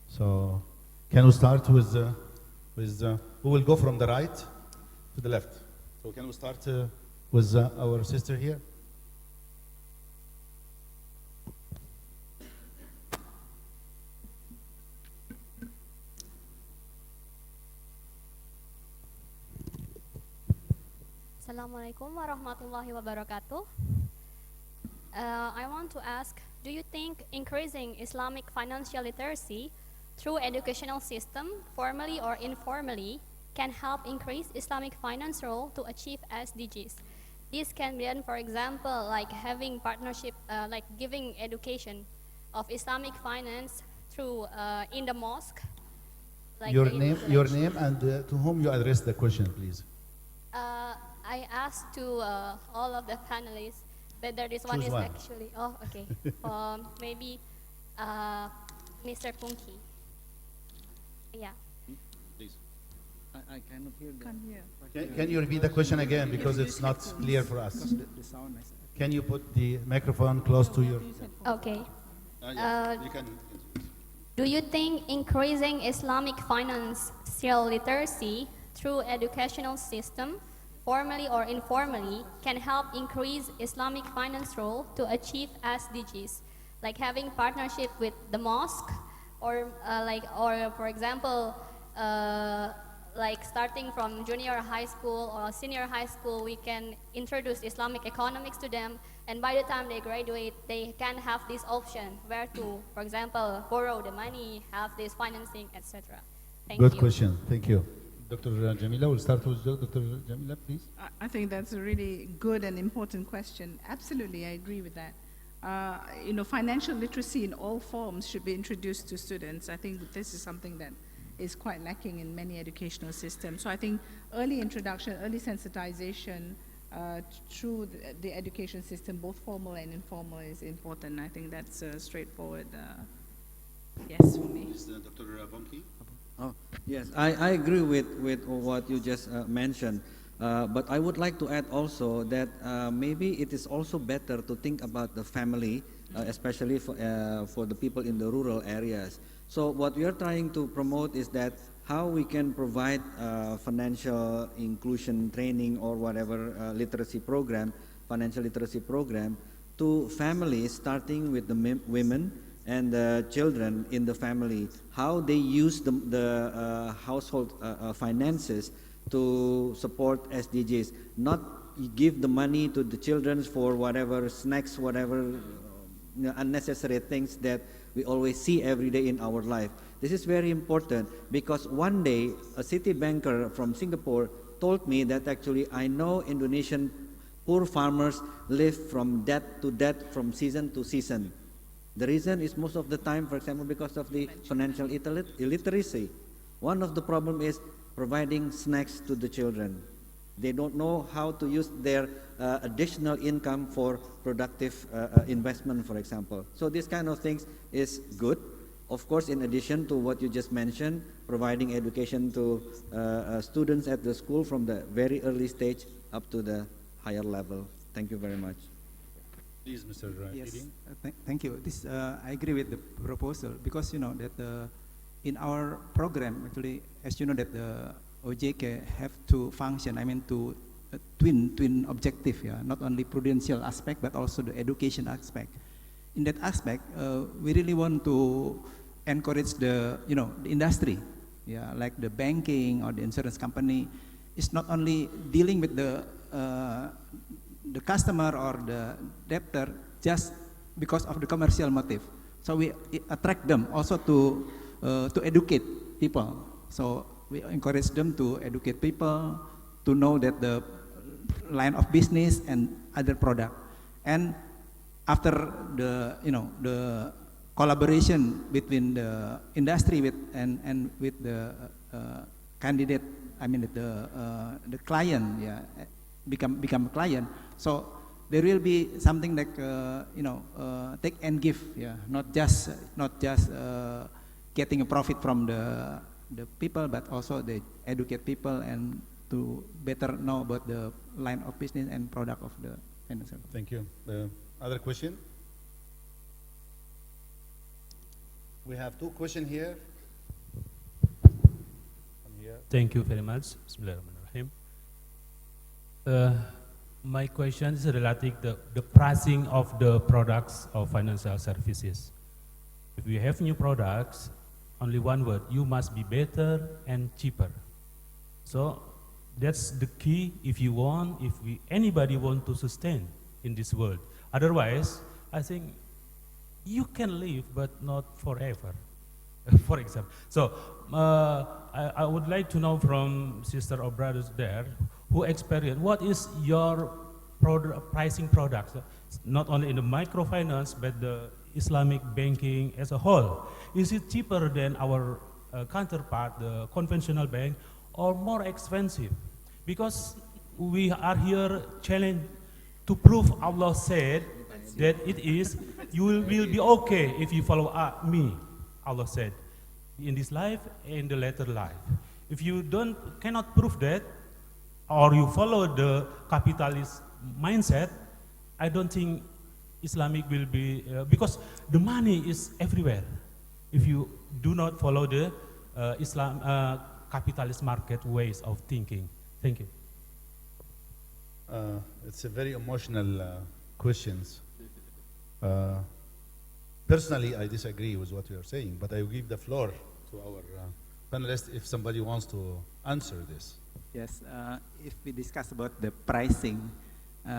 So, can we start with who will go from the right to the left? So, can we start with our sister here? Assalamualaikum warahmatullahi wabarakatuh. I want to ask, do you think increasing Islamic financial literacy through educational system, formally or informally, can help increase Islamic finance role to achieve SDGs? This can be done, for example, like having partnership, like giving education of Islamic finance through in the mosque. Like Your name, and to whom you address the question, please. I asked to all of the panelists, but there is one Choose is one. actually, oh, okay. Maybe Mr. Punki. Yeah. Please. I cannot hear that. Can't hear. Can you repeat the question again because it's not clear for us? The sound is. Can you put the microphone close to your? Okay. You can. Do you think increasing Islamic financial literacy through educational system, formally or informally, can help increase Islamic finance role to achieve SDGs, like having partnership with the mosque, or for example, like starting from junior high school or senior high school, we can introduce Islamic economics to them, and by the time they graduate, they can have this option where to, for example, borrow the money, have this financing, etc. Thank you. Good question. Thank you. Dr. Jamila, we'll start with Dr. Jamila, please. I think that's a really good and important question. Absolutely, I agree with that. Financial literacy in all forms should be introduced to students. I think this is something that is quite lacking in many educational systems. So I think early introduction, early sensitization through the education system, both formal and informal, is important. I think that's a straightforward yes for me. Is Dr. Bonki? Oh, yes, I agree with what you just mentioned. But I would like to add also that maybe it is also better to think about the family, especially for the people in the rural areas. So what we are trying to promote is that how we can provide financial inclusion training or whatever literacy program, financial literacy program, to families, starting with the women and the children in the family, how they use the household finances to support SDGs, not give the money to the children for whatever snacks, whatever unnecessary things that we always see every day in our life. This is very important because one day a city banker from Singapore told me that actually I know Indonesian poor farmers live from debt to debt, from season to season. The reason is most of the time, for example, because of the financial illiteracy. One of the problem is providing snacks to the children. They don't know how to use their additional income for productive investment, for example. So this kind of things is good. Of course, in addition to what you just mentioned, providing education to students at the school from the very early stage up to the higher level. Thank you very much. Please, Mr. Yes, Eding. thank you. This I agree with the proposal because you know that in our program actually, as you know that the OJK have to function. I mean to twin objective, yeah, not only prudential aspect but also the education aspect. In that aspect, we really want to encourage the the industry, yeah, like the banking or the insurance company, is not only dealing with the customer or the debtor just because of the commercial motive. So we attract them also to educate people. So we encourage them to educate people to know that the line of business and other product. And after the the collaboration between the industry and with the candidate, I mean the client, yeah, become a client. So there will be something like take and give, yeah, not just getting a profit from the people, but also they educate people and to better know about the line of business and product of the financial. Thank you. Other question? We have two questions here. From here. Thank you very much. Bismillahirrahmanirrahim. My question is relating the pricing of the products of financial services. If we have new products, only one word, you must be better and cheaper. So that's the key if anybody want to sustain in this world. Otherwise, I think you can live but not forever, for example. So I would like to know from sister or brothers there who experience, what is your pricing products, not only in the microfinance but the Islamic banking as a whole. Is it cheaper than our counterpart, the conventional bank, or more expensive? Because we are here challenged to prove Allah said that it is, you will be okay if you follow me, Allah said, in this life and the later life. If you cannot prove that, or you follow the capitalist mindset, I don't think Islamic will be, because the money is everywhere. If you do not follow the capitalist market ways of thinking. Thank you. It's a very emotional questions. Personally, I disagree with what you are saying, but I will give the floor to our panelists if somebody wants to answer this. Yes, if we discuss about the pricing,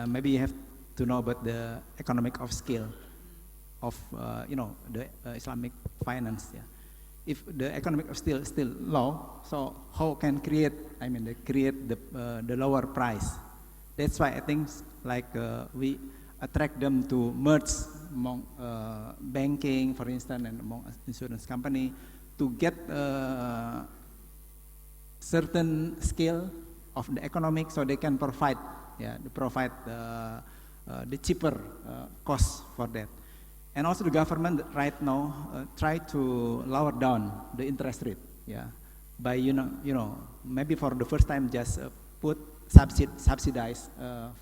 maybe you have to know about the economic of scale of the Islamic finance. Yeah, if the economic of scale is still low, so how can create? I mean, they create the lower price. That's why I think like we attract them to merge among banking, for instance, and among insurance company to get certain scale of the economic, so they can provide, the cheaper cost for that. And also the government right now try to lower down the interest rate, yeah, by maybe for the first time just put subsidize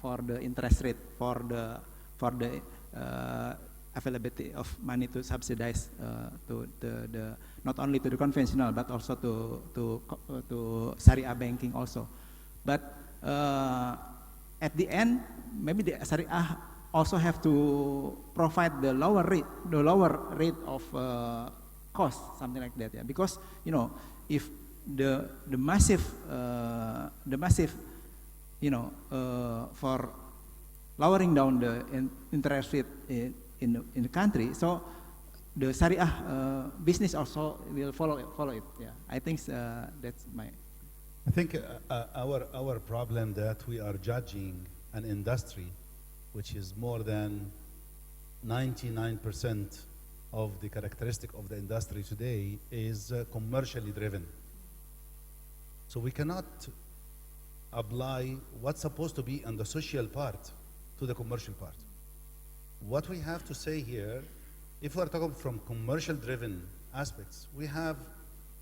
for the interest rate for the availability of money to subsidize to the not only to the conventional but also to Sharia banking also. But at the end, maybe the Sharia also have to provide the lower rate of cost, something like that, yeah. Because if the massive for lowering down the interest rate in the country. So the Sharia business also will follow it. Yeah, I think that's my. I think our problem that we are judging an industry which is more than 99% of the characteristic of the industry today is commercially driven. So we cannot apply what's supposed to be on the social part to the commercial part. What we have to say here, if we're talking from commercial driven aspects, we have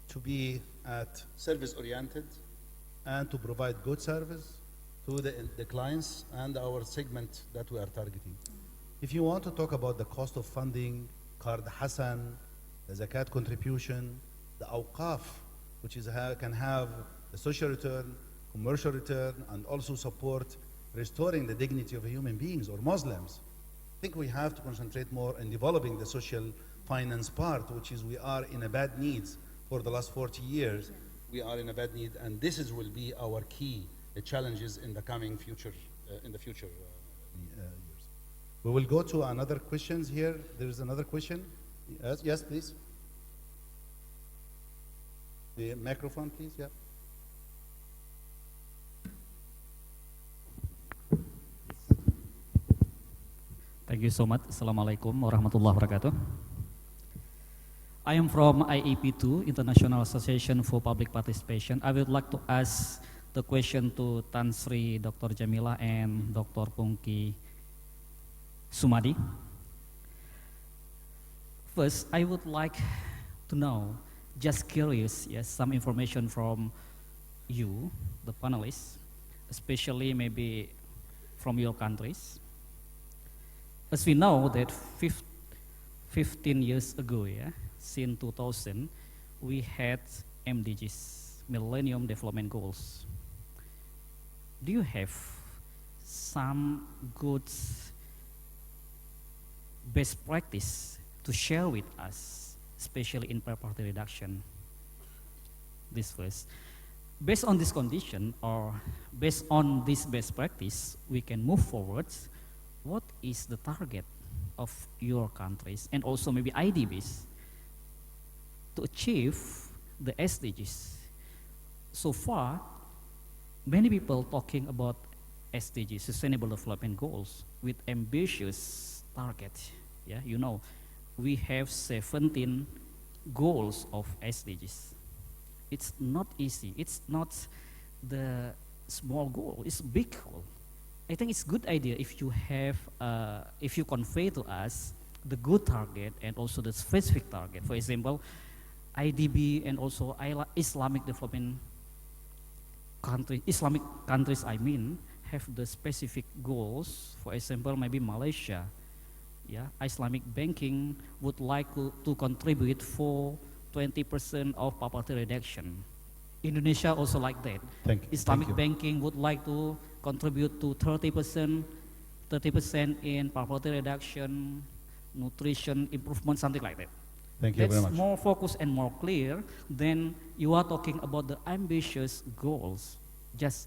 to be at service oriented and to provide good service to the clients and our segment that we are targeting. If you want to talk about the cost of funding, Card Hasan, the Zakat contribution, the Awqaf, which is can have a social return, commercial return, and also support restoring the dignity of human beings or Muslims. I think we have to concentrate more on developing the social finance part, which is we are in a bad needs for the last 40 years. We are in a bad need, and this will be our key challenges in the coming future, years. We will go to another questions here. There is another question. Yes, please. The microphone, please. Yeah. Thank you so much. Assalamualaikum warahmatullahi wabarakatuh. I am from IEP2, International Association for Public Participation. I would like to ask the question to Tan Sri Dr. Jamila and Dr. Pungki Sumadi. First, I would like to know, just curious, yes, some information from you, the panelists, especially maybe from your countries. As we know that 15 years ago, yeah, since 2000, we had MDGs, Millennium Development Goals. Do you have some good best practice to share with us, especially in poverty reduction? This first. Based on this condition, or based on this best practice, we can move forward. What is the target of your countries and also maybe IDBs to achieve the SDGs? So far, many people talking about SDGs, Sustainable Development Goals, with ambitious targets. Yeah, you know, we have 17 goals of SDGs. It's not easy. It's not the small goal. It's a big goal. I think it's a good idea if you have, if you convey to us the good target and also the specific target. For example, IDB and also Islamic development country, Islamic countries, I mean, have the specific goals. For example, maybe Malaysia, yeah, Islamic banking would like to contribute for 20% of poverty reduction. Indonesia also like that. Islamic banking would like to contribute to 30% in poverty reduction, nutrition improvement, something like that. Thank you very much. That's more focused and more clear than you are talking about the ambitious goals.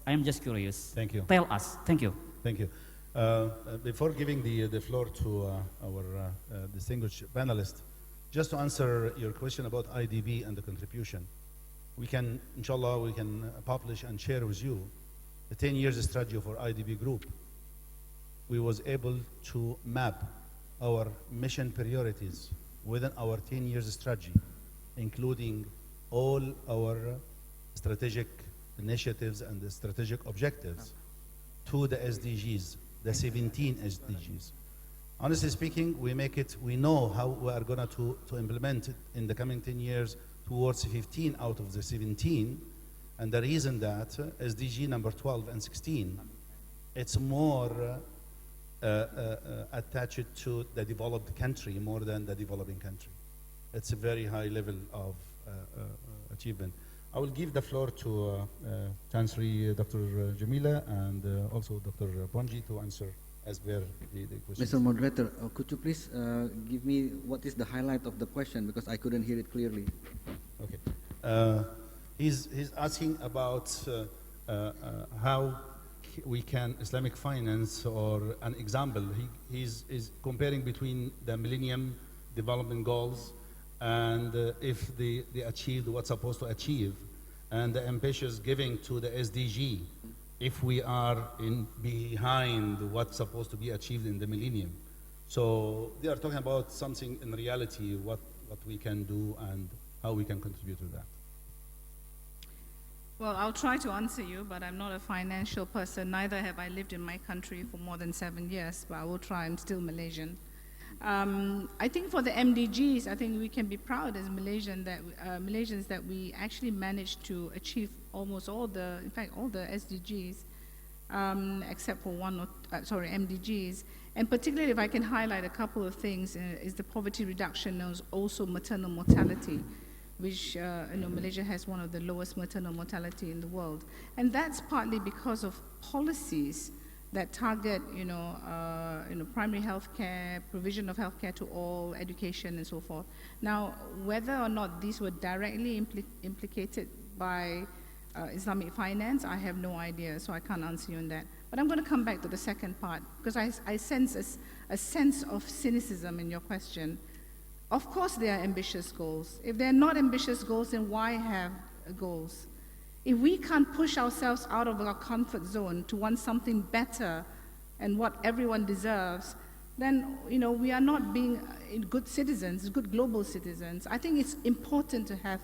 I'm just curious. Thank you. Tell us. Thank you. Thank you. Before giving the floor to our distinguished panelist, just to answer your question about IDB and the contribution, we can, inshallah, we can publish and share with you the 10 years strategy for IDB group. We was able to map our mission priorities within our 10 years strategy, including all our strategic initiatives and the strategic objectives to the SDGs, the 17 SDGs. Honestly speaking, we know how we are going to implement it in the coming 10 years towards 15 out of the 17. And the reason that SDG number 12 and 16, it's more attached to the developed country more than the developing country. It's a very high level of achievement. I will give the floor to Chansri Dr. Jamila and also Dr. Ponji to answer as per the question. Mr. Moderator, could you please give me what is the highlight of the question, because I couldn't hear it clearly. Okay. He's asking about how we can Islamic finance, or an example, is comparing between the Millennium Development Goals and if they achieved what's supposed to achieve, and the ambitious giving to the SDG, if we are behind what's supposed to be achieved in the Millennium. So they are talking about something in reality, what we can do and how we can contribute to that. Well, I'll try to answer you, but I'm not a financial person. Neither have I lived in my country for more than 7 years, but I will try. I'm still Malaysian. I think for the MDGs, I think we can be proud as Malaysians that we actually managed to achieve almost all the, in fact, all the SDGs, except for MDGs. And particularly, if I can highlight a couple of things, is the poverty reduction and also maternal mortality, which Malaysia has one of the lowest maternal mortality in the world. And that's partly because of policies that target, primary health care, provision of health care to all, education, and so forth. Now, whether or not these were directly implicated by Islamic finance, I have no idea, so I can't answer you on that. But I'm going to come back to the second part, because I sense a sense of cynicism in your question. Of course there are ambitious goals. If they're not ambitious goals, then why have goals? If we can't push ourselves out of our comfort zone to want something better and what everyone deserves, then we are not being good citizens, good global citizens. I think it's important to have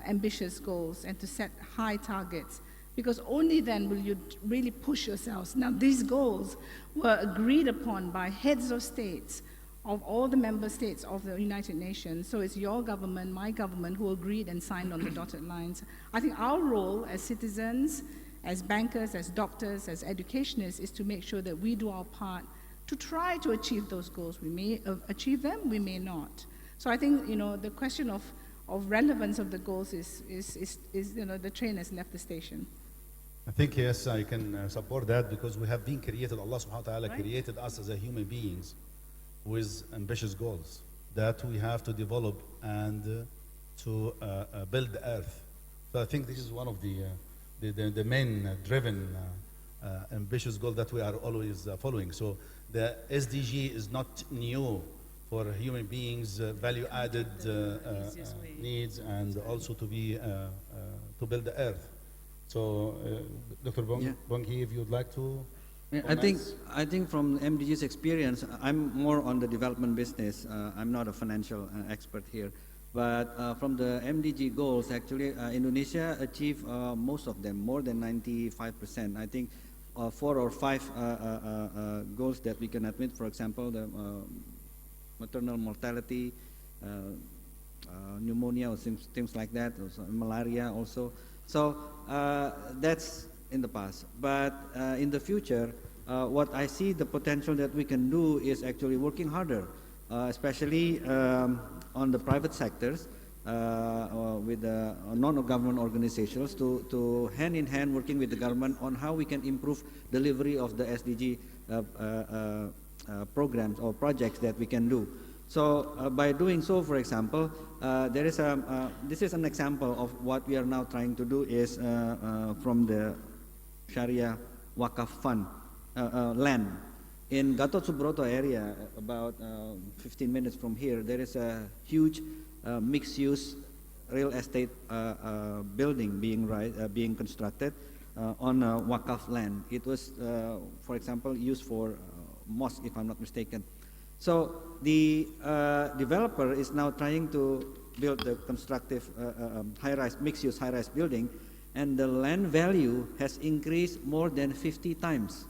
ambitious goals and to set high targets, because only then will you really push yourselves. Now, these goals were agreed upon by heads of states of all the member states of the United Nations. So it's your government, my government, who agreed and signed on the dotted lines. I think our role as citizens, as bankers, as doctors, as educationists, is to make sure that we do our part to try to achieve those goals. We may achieve them, we may not. So I think, the question of relevance of the goals is the train has left the station. I think, yes, I can support that, because we have been created, Allah subhanahu wa ta'ala created us as a human beings with ambitious goals that we have to develop and to build the earth. So I think this is one of the main driven ambitious goal that we are always following. So the SDG is not new for human beings, value-added needs, and also to be to build the earth. So, Dr. Bonghi, if you'd like to. Yeah, I think from MDG's experience, I'm more on the development business. I'm not a financial expert here. But from the MDG goals, actually, Indonesia achieved most of them, more than 95%. I think 4 or 5 goals that we can admit, for example, the maternal mortality, pneumonia, or things like that, also malaria also. So that's in the past. But in the future, what I see the potential that we can do is actually working harder, especially on the private sectors with the non-government organizations to hand in hand working with the government on how we can improve delivery of the SDG programs or projects that we can do. So by doing so, for example, this is an example of what we are now trying to do is from the Sharia Wakaf Fund land. In Gatot Subroto area, about 15 minutes from here, there is a huge mixed-use real estate building being constructed on Wakaf land. It was, for example, used for mosque, if I'm not mistaken. So the developer is now trying to build the constructive high-rise, mixed-use high-rise building, and the land value has increased more than 50 times.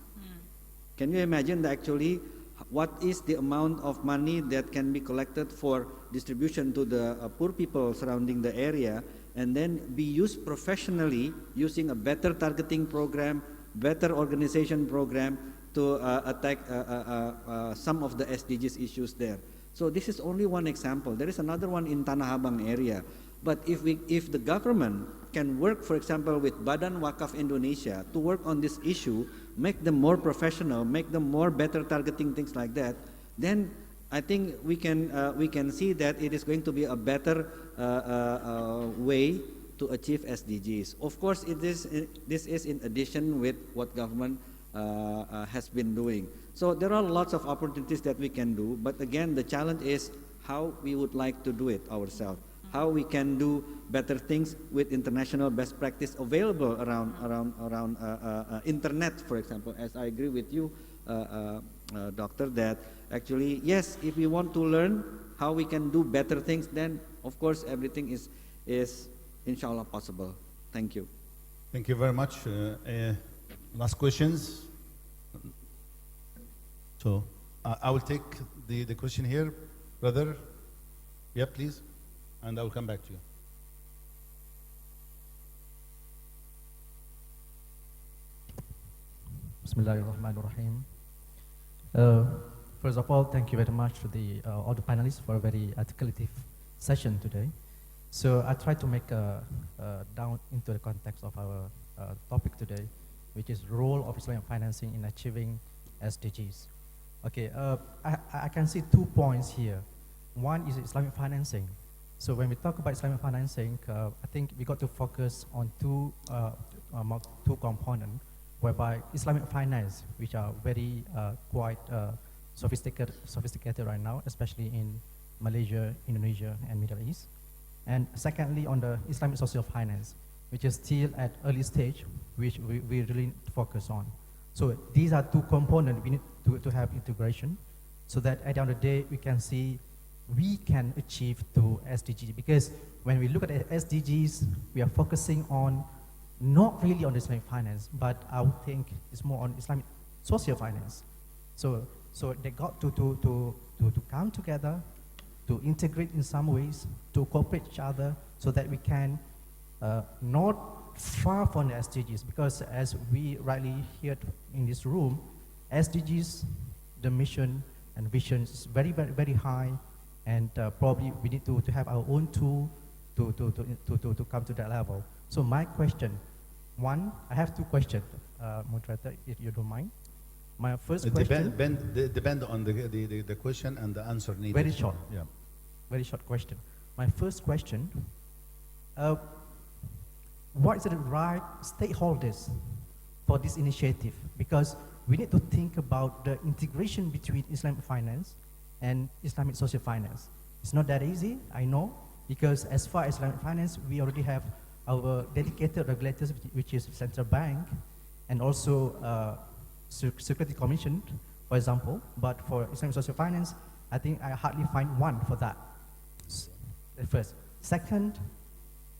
Can you imagine actually what is the amount of money that can be collected for distribution to the poor people surrounding the area, and then be used professionally using a better targeting program, better organization program to attack some of the SDGs issues there. So this is only one example. There is another one in Tanah Abang area. But if the government can work, for example, with Badan Wakaf Indonesia to work on this issue, make them more professional, make them more better targeting, things like that, then I think we can see that it is going to be a better way to achieve SDGs. Of course, this is in addition with what government has been doing. So there are lots of opportunities that we can do, but again, the challenge is how we would like to do it ourselves, how we can do better things with international best practice available around internet, for example. As I agree with you, Doctor, that actually, yes, if we want to learn how we can do better things, then of course everything is inshallah possible. Thank you. Thank you very much. Last questions. So I will take the question here, brother. Yeah, please, and I will come back to you. Bismillahirrahmanirrahim. First of all, thank you very much to all the panelists for a very articulative session today. So I try to make down into the context of our topic today, which is role of Islamic financing in achieving SDGs. Okay, I can see 2 points here. One is Islamic financing. So when we talk about Islamic financing, I think we got to focus on two components, whereby Islamic finance, which are very quite sophisticated right now, especially in Malaysia, Indonesia, and Middle East. And secondly, on the Islamic social finance, which is still at early stage, which we really focus on. So these are two components we need to have integration, so that at the end of the day, we can see we can achieve to SDGs. Because when we look at the SDGs, we are focusing on not really on Islamic finance, but I would think it's more on Islamic social finance. So they got to come together, to integrate in some ways, to cooperate each other, so that we can not far from the SDGs. Because as we rightly heard in this room, SDGs, the mission and vision is very, very, very high, and probably we need to have our own tool to come to that level. So my question, one, I have 2 questions, moderator, if you don't mind. My first question... Depend on the question and the answer needed. Very short. Yeah. Very short question. My first question, what is the right stakeholders for this initiative? Because we need to think about the integration between Islamic finance and Islamic social finance. It's not that easy, I know, because as far as Islamic finance, we already have our dedicated regulators, which is Central Bank, and also Security Commission, for example. But for Islamic social finance, I think I hardly find one for that. First. Second,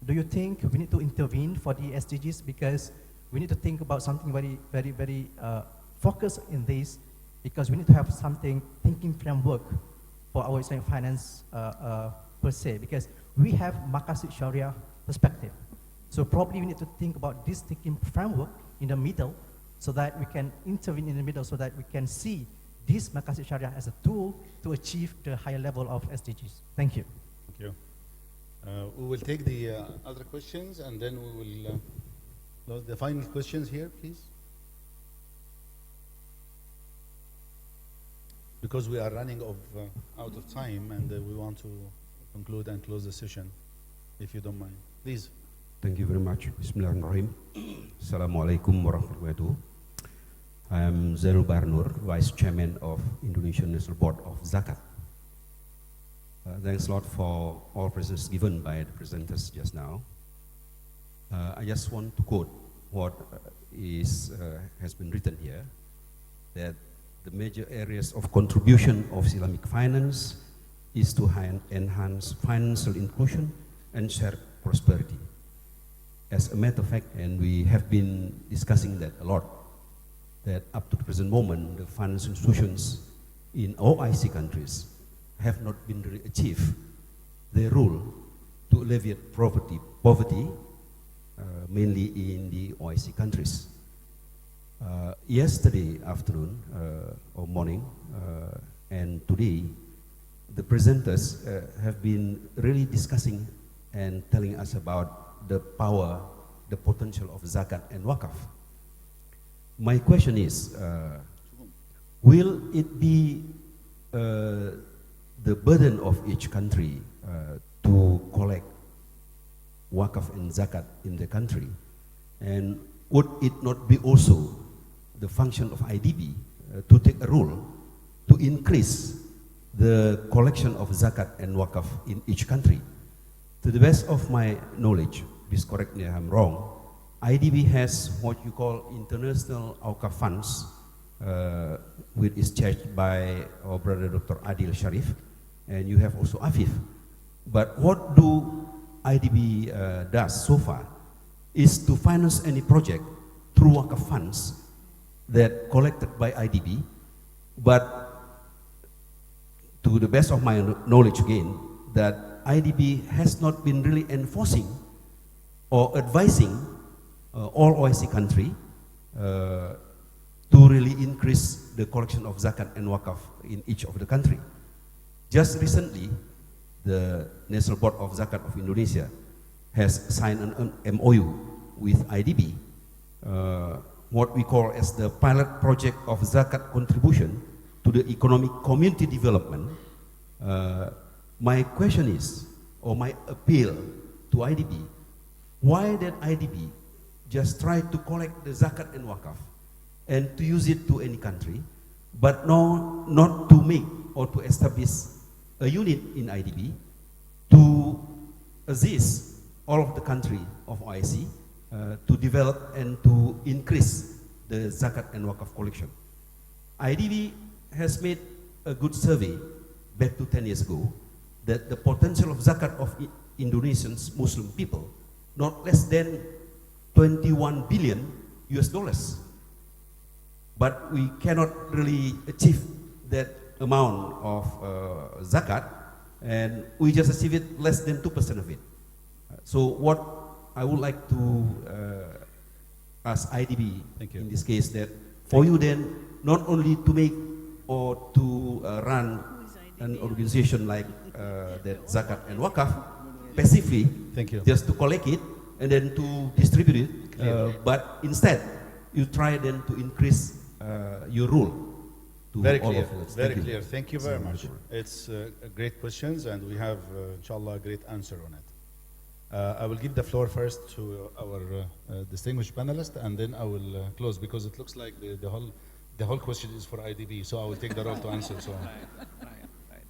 do you think we need to intervene for the SDGs? Because we need to think about something very, very, very focused in this, because we need to have something thinking framework for our Islamic finance per se, because we have Maqasid Sharia perspective. So probably we need to think about this thinking framework in the middle, so that we can intervene in the middle, so that we can see this Maqasid Sharia as a tool to achieve the higher level of SDGs. Thank you. Thank you. We will take the other questions, and then we will close the final questions here, please. Because we are running out of time, and we want to conclude and close the session, if you don't mind. Please. Thank you very much. Bismillahirrahmanirrahim. Assalamualaikum warahmatullahi wabarakatuh. I am Zainul Barnur, Vice Chairman of Indonesian National Board of Zakat. Thanks a lot for all presents given by the presenters just now. I just want to quote what has been written here, that the major areas of contribution of Islamic finance is to enhance financial inclusion and share prosperity. As a matter of fact, and we have been discussing that a lot, that up to the present moment, the financial institutions in OIC countries have not been really achieved their role to alleviate poverty, mainly in the OIC countries. Yesterday afternoon or morning and today, the presenters have been really discussing and telling us about the power, the potential of zakat and wakaf. My question is, will it be the burden of each country to collect Waqf and Zakat in the country? And would it not be also the function of IDB to take a role to increase the collection of Zakat and Waqf in each country? To the best of my knowledge, please correct me if I'm wrong, IDB has what you call International Awqaf Funds, which is chaired by our brother Dr. Adil Sharif, and you have also AFIF. But what do IDB does so far is to finance any project through Waqf funds that collected by IDB, but to the best of my knowledge again, that IDB has not been really enforcing or advising all OIC country to really increase the collection of Zakat and Waqf in each of the country. Just recently, the National Board of Zakat of Indonesia has signed an MOU with IDB, what we call as the pilot project of Zakat contribution to the economic community development. My question is, or my appeal to IDB, why did IDB just try to collect the Zakat and Waqf and to use it to any country, but no, not to make or to establish a unit in IDB to assist all of the country of OIC to develop and to increase the Zakat and Waqf collection? IDB has made a good survey back to 10 years ago that the potential of Zakat of Indonesians Muslim people not less than 21 billion US dollars. But we cannot really achieve that amount of Zakat, and we just achieve it less than 2% of it. So what I would like to ask IDB in this case, that for you then, not only to make or to run an organization like that Zakat and Waqf passively, just to collect it and then to distribute it, but instead you try then to increase your role to Very all clear, of us. very clear. Thank you very much. It's great questions, and we have, inshallah, a great answer on it. I will give the floor first to our distinguished panelist, and then I will close, because it looks like the whole question is for IDB, so I will take the role to answer. So,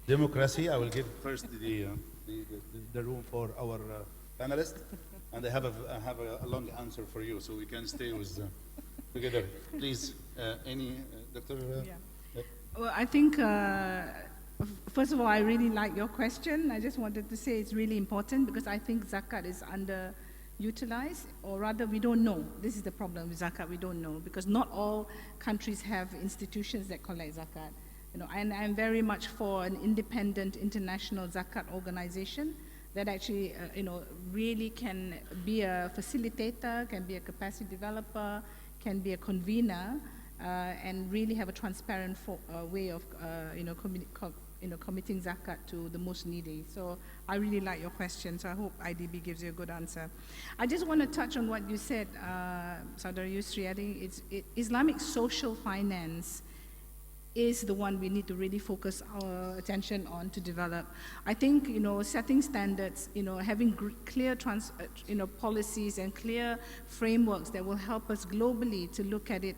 democracy, I will give first the room for our panelist, and I have a long answer for you, so we can stay with together. Please, any Dr. Well, I think, first of all, I really like your question. I just wanted to say it's really important, because I think Zakat is underutilized, or rather we don't know. This is the problem with Zakat, we don't know, because not all countries have institutions that collect Zakat. And I'm very much for an independent international Zakat organization that actually, really can be a facilitator, can be a capacity developer, can be a convener, and really have a transparent way of, committing Zakat to the most needy. So I really like your question, so I hope IDB gives you a good answer. I just want to touch on what you said, Saudara Yusri. I think Islamic social finance is the one we need to really focus our attention on to develop. I think, setting standards, having clear policies and clear frameworks that will help us globally to look at it,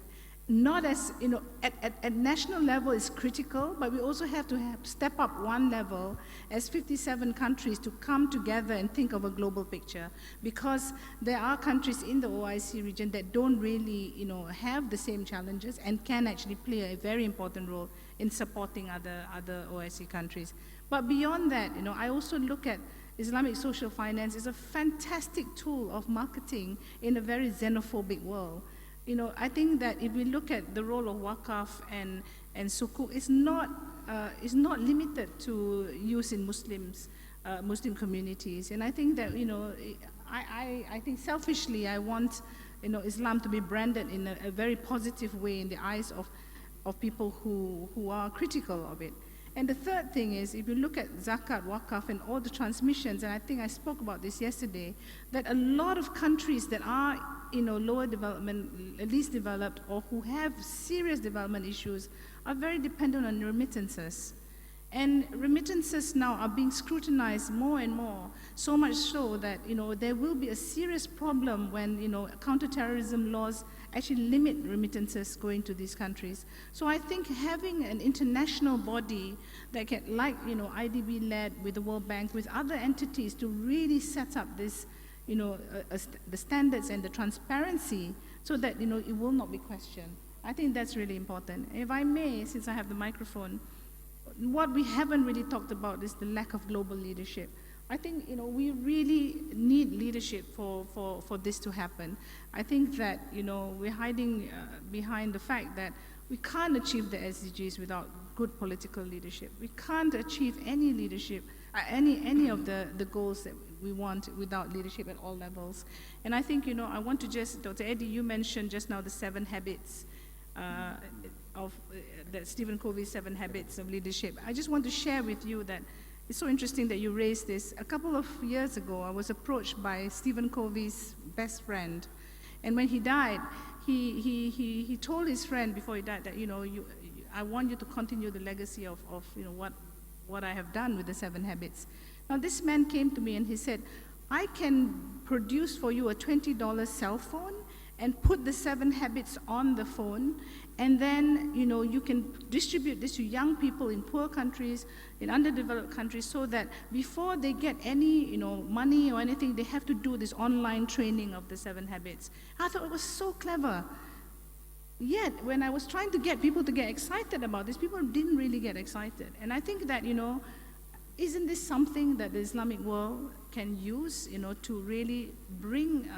not as, at national level is critical, but we also have to step up one level as 57 countries to come together and think of a global picture, because there are countries in the OIC region that don't really, have the same challenges and can actually play a very important role in supporting other OIC countries. But beyond that, I also look at Islamic social finance as a fantastic tool of marketing in a very xenophobic world. I think that if we look at the role of Waqaf and Sukuk, it's not limited to use in Muslim communities. And I think that, I think selfishly, I want, Islam to be branded in a very positive way in the eyes of people who are critical of it. And the third thing is, if you look at Zakat, Waqaf, and all the transmissions, and I think I spoke about this yesterday, that a lot of countries that are, lower development, least developed, or who have serious development issues, are very dependent on remittances. And remittances now are being scrutinized more and more, so much so that, there will be a serious problem when, counterterrorism laws actually limit remittances going to these countries. So I think having an international body that can, like, IDB led with the World Bank, with other entities to really set up this, the standards and the transparency so that, it will not be questioned. I think that's really important. If I may, since I have the microphone, what we haven't really talked about is the lack of global leadership. I think we really need leadership for this to happen. I think that we're hiding behind the fact that we can't achieve the SDGs without good political leadership. We can't achieve any leadership, any of the goals that we want without leadership at all levels. And I think I want to just, Dr. Eddie, you mentioned just now the 7 habits that Stephen Covey's 7 habits of leadership. I just want to share with you that it's so interesting that you raised this. A couple of years ago, I was approached by Stephen Covey's best friend, and when he died, he told his friend before he died that I want you to continue the legacy of what I have done with the 7 habits. Now this man came to me and he said, I can produce for you a $20 cell phone and put the 7 habits on the phone, and then you can distribute this to young people in poor countries, in underdeveloped countries, so that before they get any money or anything, they have to do this online training of the 7 habits. I thought it was so clever. Yet when I was trying to get people to get excited about this, people didn't really get excited. And I think that isn't this something that the Islamic world can use, to really bring,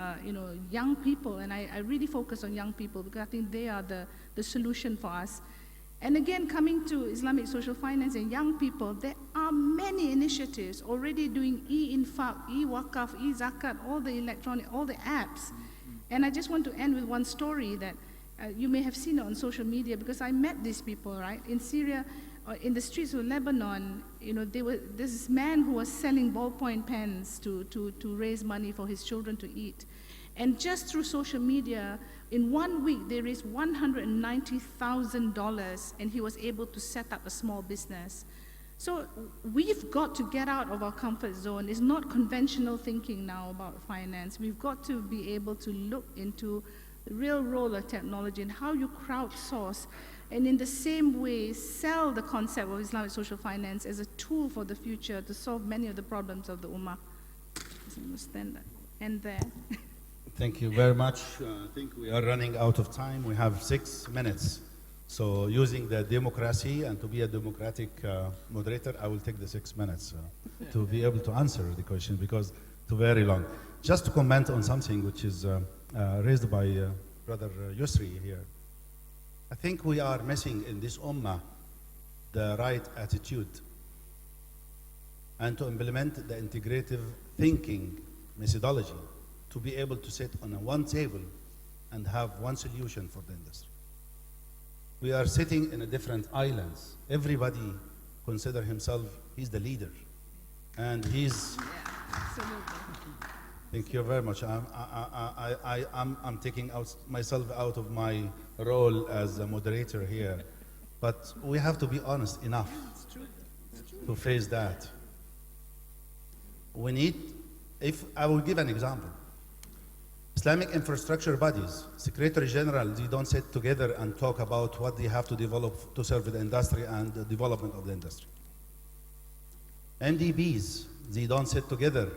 young people, and I really focus on young people because I think they are the solution for us. And again, coming to Islamic social finance and young people, there are many initiatives already doing e-infaq, e-wakaf, e-zakat, all the electronic, all the apps. And I just want to end with one story that you may have seen it on social media, because I met these people, right, in Syria, in the streets of Lebanon. This man who was selling ballpoint pens to raise money for his children to eat. And just through social media, in 1 week, they raised $190,000, and he was able to set up a small business. So we've got to get out of our comfort zone. It's not conventional thinking now about finance. We've got to be able to look into the real role of technology and how you crowdsource, and in the same way, sell the concept of Islamic social finance as a tool for the future to solve many of the problems of the Ummah. So I must end there. Thank you very much. I think we are running out of time. We have 6 minutes. So using the democracy and to be a democratic moderator, I will take the 6 minutes to be able to answer the question, because it's very long. Just to comment on something which is raised by Brother Yusri here. I think we are missing in this ummah the right attitude and to implement the integrative thinking methodology to be able to sit on one table and have one solution for the industry. We are sitting in a different islands. Everybody consider himself, he's the leader. And he's... Yeah, absolutely. Thank you very much. I'm taking myself out of my role as a moderator here. But we have to be honest enough to face that. We need, I will give an example. Islamic infrastructure bodies, Secretary General, they don't sit together and talk about what they have to develop to serve the industry and the development of the industry. IDBs, they don't sit together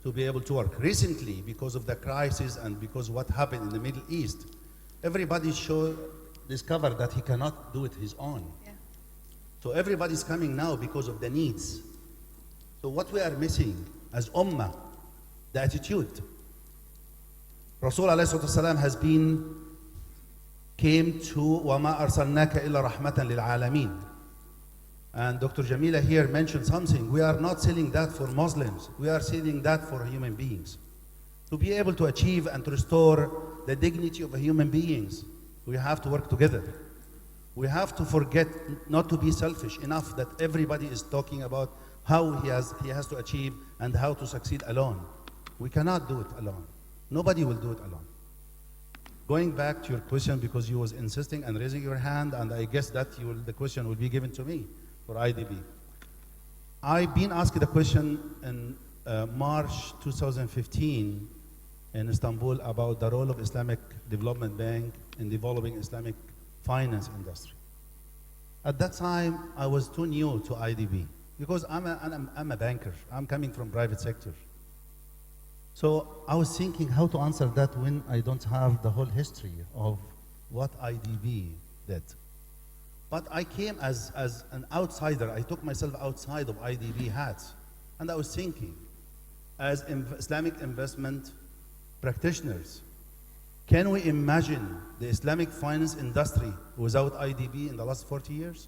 to be able to work. Recently, because of the crisis and because what happened in the Middle East, everybody discovered that he cannot do it his own. Yeah. So everybody's coming now because of the needs. So what we are missing as ummah, the attitude. Rasul ﷺ has came to وَمَا أَرْسَلْنَاكَ إِلَّا رَحْمَةً لِلْعَالَمِينَ. And Dr. Jamila here mentioned something. We are not selling that for Muslims. We are selling that for human beings. To be able to achieve and to restore the dignity of human beings, we have to work together. We have to forget not to be selfish enough that everybody is talking about how he has to achieve and how to succeed alone. We cannot do it alone. Nobody will do it alone. Going back to your question, because you was insisting and raising your hand, and I guess that the question will be given to me for IDB. I've been asked the question in March 2015 in Istanbul about the role of Islamic Development Bank in developing Islamic finance industry. At that time, I was too new to IDB because I'm a banker. I'm coming from private sector. So I was thinking how to answer that when I don't have the whole history of what IDB did. But I came as an outsider. I took myself outside of IDB hats. And I was thinking, as Islamic investment practitioners, can we imagine the Islamic finance industry without IDB in the last 40 years?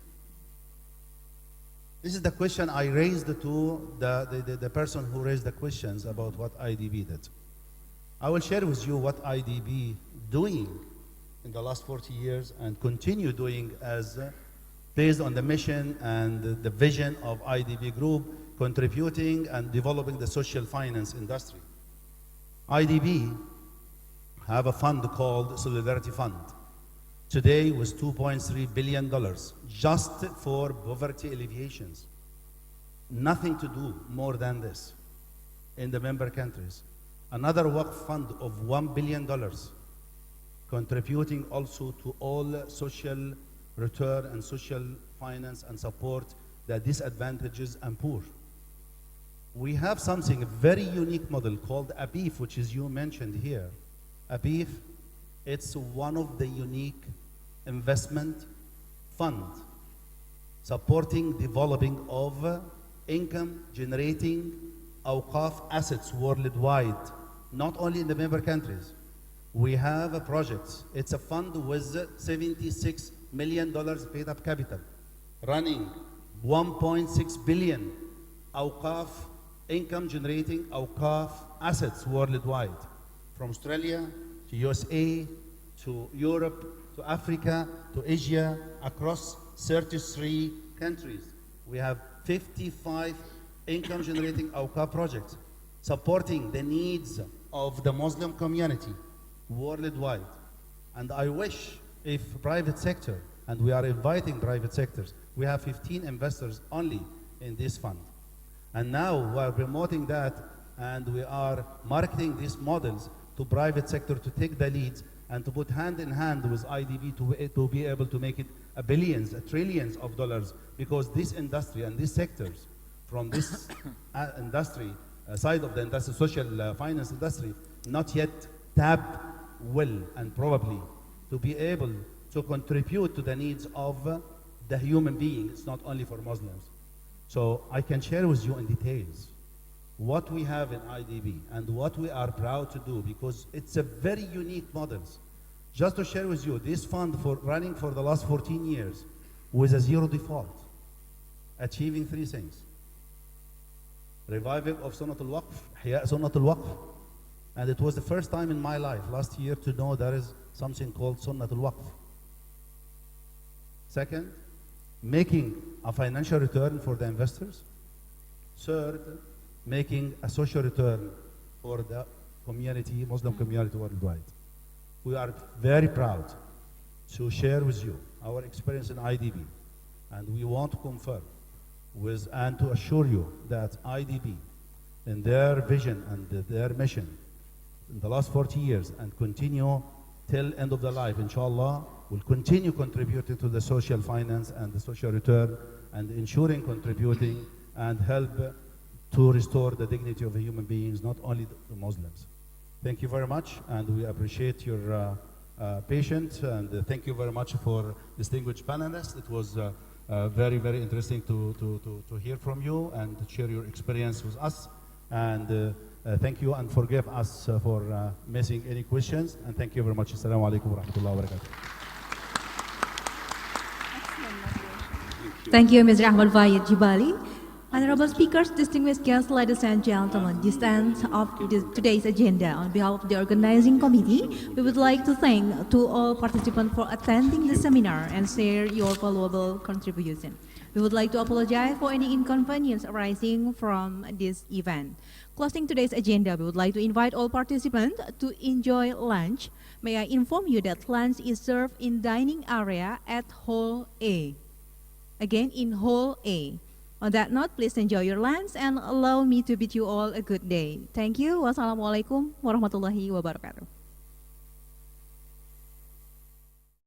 This is the question I raised to the person who raised the questions about what IDB did. I will share with you what IDB doing in the last 40 years and continue doing as based on the mission and the vision of IDB Group, contributing and developing the social finance industry. IDB have a fund called Solidarity Fund. Today was $2.3 billion just for poverty alleviations. Nothing to do more than this in the member countries. Another Waqf fund of $1 billion, contributing also to all social return and social finance and support the disadvantages and poor. We have something, a very unique model called ABIF, which is you mentioned here. ABIF, it's one of the unique investment fund supporting developing of income generating awqaf assets worldwide, not only in the member countries. We have a project. It's a fund with $76 million paid up capital, running 1.6 billion awqaf, income generating awqaf assets worldwide, from Australia to USA to Europe to Africa to Asia, across 33 countries. We have 55 income generating awqaf projects supporting the needs of the Muslim community worldwide. And I wish if private sector, and we are inviting private sectors, we have 15 investors only in this fund. And now we are promoting that, and we are marketing these models to private sector to take the leads and to put hand in hand with IDB to be able to make it billions, trillions of dollars, because this industry and these sectors from this industry, side of the industry, social finance industry, not yet tapped well and probably to be able to contribute to the needs of the human being. It's not only for Muslims. So I can share with you in details what we have in IDB and what we are proud to do, because it's a very unique model. Just to share with you, this fund for running for the last 14 years with a zero default, achieving three things: reviving of Sunnat al-Waqf, Ihya Sunnat al-Waqf, and it was the first time in my life last year to know there is something called Sunnat al-Waqf. Second, making a financial return for the investors. Third, making a social return for the community, Muslim community worldwide. We are very proud to share with you our experience in IDB, and we want to confirm with and to assure you that IDB, in their vision and their mission in the last 40 years and continue till end of the life, inshallah, will continue contributing to the social finance and the social return and ensuring contributing and help to restore the dignity of the human beings, not only the Muslims. Thank you very much, and we appreciate your patience, and thank you very much for distinguished panelists. It was very, very interesting to hear from you and to share your experience with us. And thank you, and forgive us for missing any questions. And thank you very much. Assalamu alaikum wa rahmatullahi wa barakatuh. Thank you, Mr. Ahmad Fayed Jibali. Honorable speakers, distinguished guests, ladies and gentlemen, this ends of today's agenda. On behalf of the organizing committee, we would like to thank to all participants for attending the seminar and share your valuable contribution. We would like to apologize for any inconvenience arising from this event. Closing today's agenda, we would like to invite all participants to enjoy lunch. May I inform you that lunch is served in dining area at Hall A. Again, in Hall A. On that note, please enjoy your lunch and allow me to bid you all a good day. Thank you. Wassalamualaikum warahmatullahi wabarakatuh.